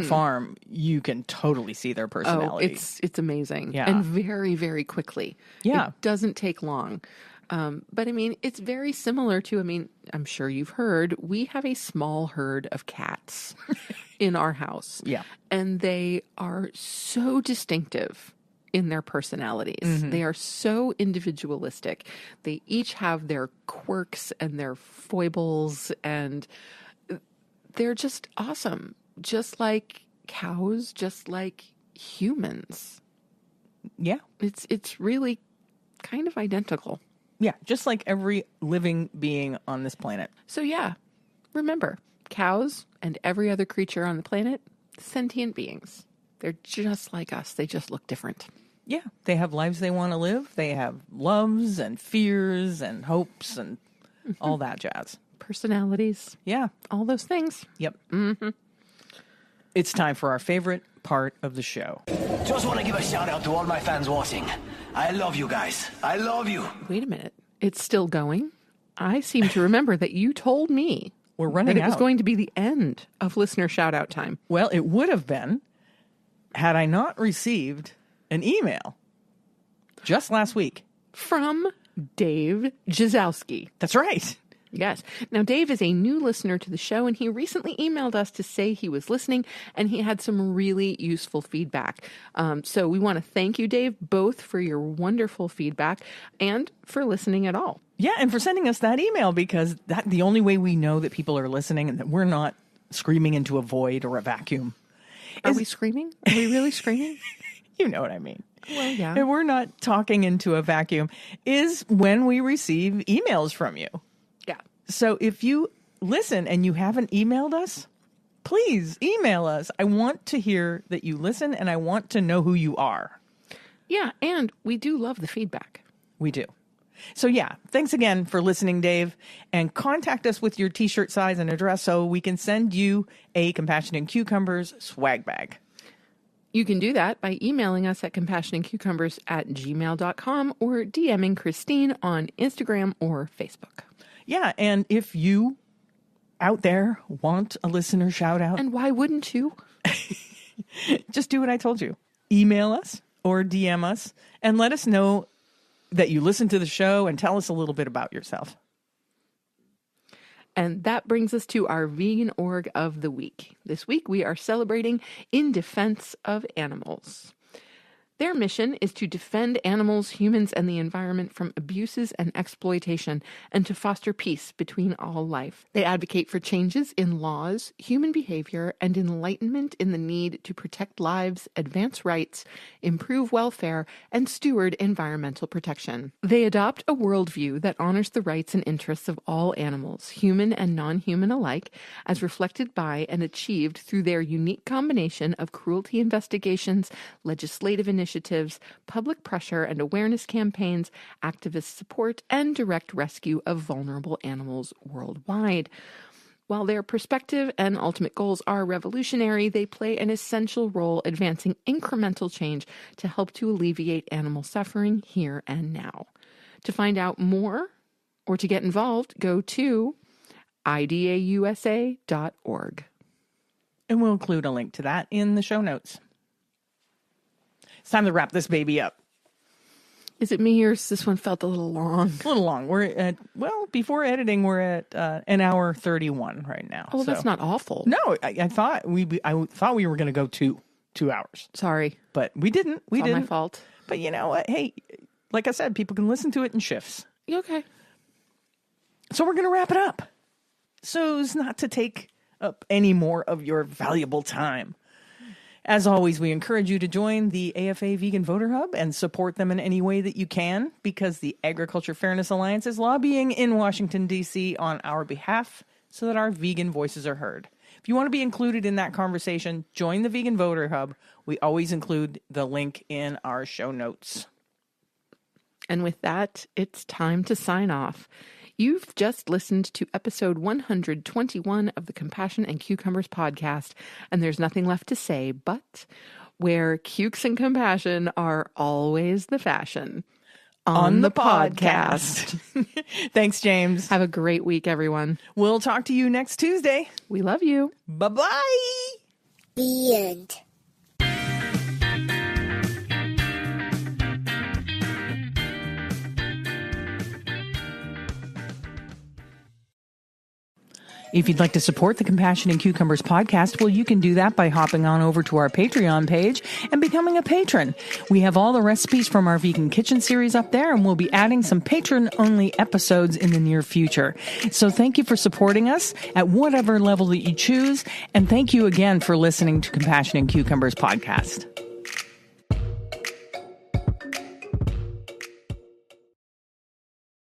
farm, you can totally see their personality. Oh, it's amazing. Yeah. And very, very quickly. Yeah. It doesn't take long. But I mean, it's very similar to, I'm sure you've heard, we have a small herd of cats in our house. Yeah. And they are so distinctive in their personalities. Mm-hmm. They are so individualistic. They each have their quirks and their foibles, and they're just awesome. Just like cows, just like humans. Yeah. It's really kind of identical. Yeah, just like every living being on this planet. So yeah, remember, cows and every other creature on the planet, sentient beings. They're just like us. They just look different. Yeah, they have lives they want to live. They have loves and fears and hopes and all that jazz. Personalities. Yeah. All those things. Yep. Mm-hmm. It's time for our favorite part of the show. Just want to give a shout out to all my fans watching. I love you guys. I love you. Wait a minute. It's still going? I seem to remember that you told me We're running that it was out. going to be the end of listener shout out time. Well, it would have been had I not received an email just last week. From Dave Jazowski. That's right. Yes. Now, Dave is a new listener to the show, and he recently emailed us to say he was listening, and he had some really useful feedback. So we want to thank you, Dave, both for your wonderful feedback and for listening at all. Yeah, and for sending us that email, because that's the only way we know that people are listening and that we're not screaming into a void or a vacuum. Are we screaming? Are we really screaming? You know what I mean. Well, yeah. And we're not talking into a vacuum, is when we receive emails from you. Yeah. So if you listen and you haven't emailed us, please email us. I want to hear that you listen, and I want to know who you are. Yeah, and we do love the feedback. We do. So yeah, thanks again for listening, Dave. And contact us with your t-shirt size and address so we can send you a Compassion and Cucumbers swag bag. You can do that by emailing us at compassionandcucumbers@gmail.com or DMing Christine on Instagram or Facebook. Yeah, and if you out there want a listener shout out, And why wouldn't you? just do what I told you. Email us or DM us and let us know that you listen to the show and tell us a little bit about yourself. And that brings us to our vegan org of the week. This week we are celebrating In Defense of Animals. Their mission is to defend animals, humans, and the environment from abuses and exploitation, and to foster peace between all life. They advocate for changes in laws, human behavior, and enlightenment in the need to protect lives, advance rights, improve welfare, and steward environmental protection. They adopt a worldview that honors the rights and interests of all animals, human and non-human alike, as reflected by and achieved through their unique combination of cruelty investigations, legislative initiatives, public pressure and awareness campaigns, activist support, and direct rescue of vulnerable animals worldwide. While their perspective and ultimate goals are revolutionary, they play an essential role advancing incremental change to help to alleviate animal suffering here and now. To find out more or to get involved, go to idausa.org. And we'll include a link to that in the show notes. It's time to wrap this baby up. Is it me or this one felt a little long? A little long. We're at, before editing, we're at an hour 31 right now. Oh, so. That's not awful. No, I thought we were going to go 2 hours. Sorry. But we didn't. It's all my fault. But you know what? Hey, like I said, people can listen to it in shifts. Okay. So we're going to wrap it up. So as not to take up any more of your valuable time. As always, we encourage you to join the AFA Vegan Voter Hub and support them in any way that you can, because the Agriculture Fairness Alliance is lobbying in Washington, D.C. on our behalf so that our vegan voices are heard. If you want to be included in that conversation, join the Vegan Voter Hub. We always include the link in our show notes. And with that, it's time to sign off. You've just listened to episode 121 of the Compassion and Cucumbers podcast, and there's nothing left to say but where cukes and compassion are always the fashion. On the podcast. Thanks, James. Have a great week, everyone. We'll talk to you next Tuesday. We love you. Bye-bye. The end. If you'd like to support the Compassion and Cucumbers podcast, well, you can do that by hopping on over to our Patreon page and becoming a patron. We have all the recipes from our Vegan Kitchen series up there, and we'll be adding some patron-only episodes in the near future. So thank you for supporting us at whatever level that you choose, and thank you again for listening to Compassion and Cucumbers podcast.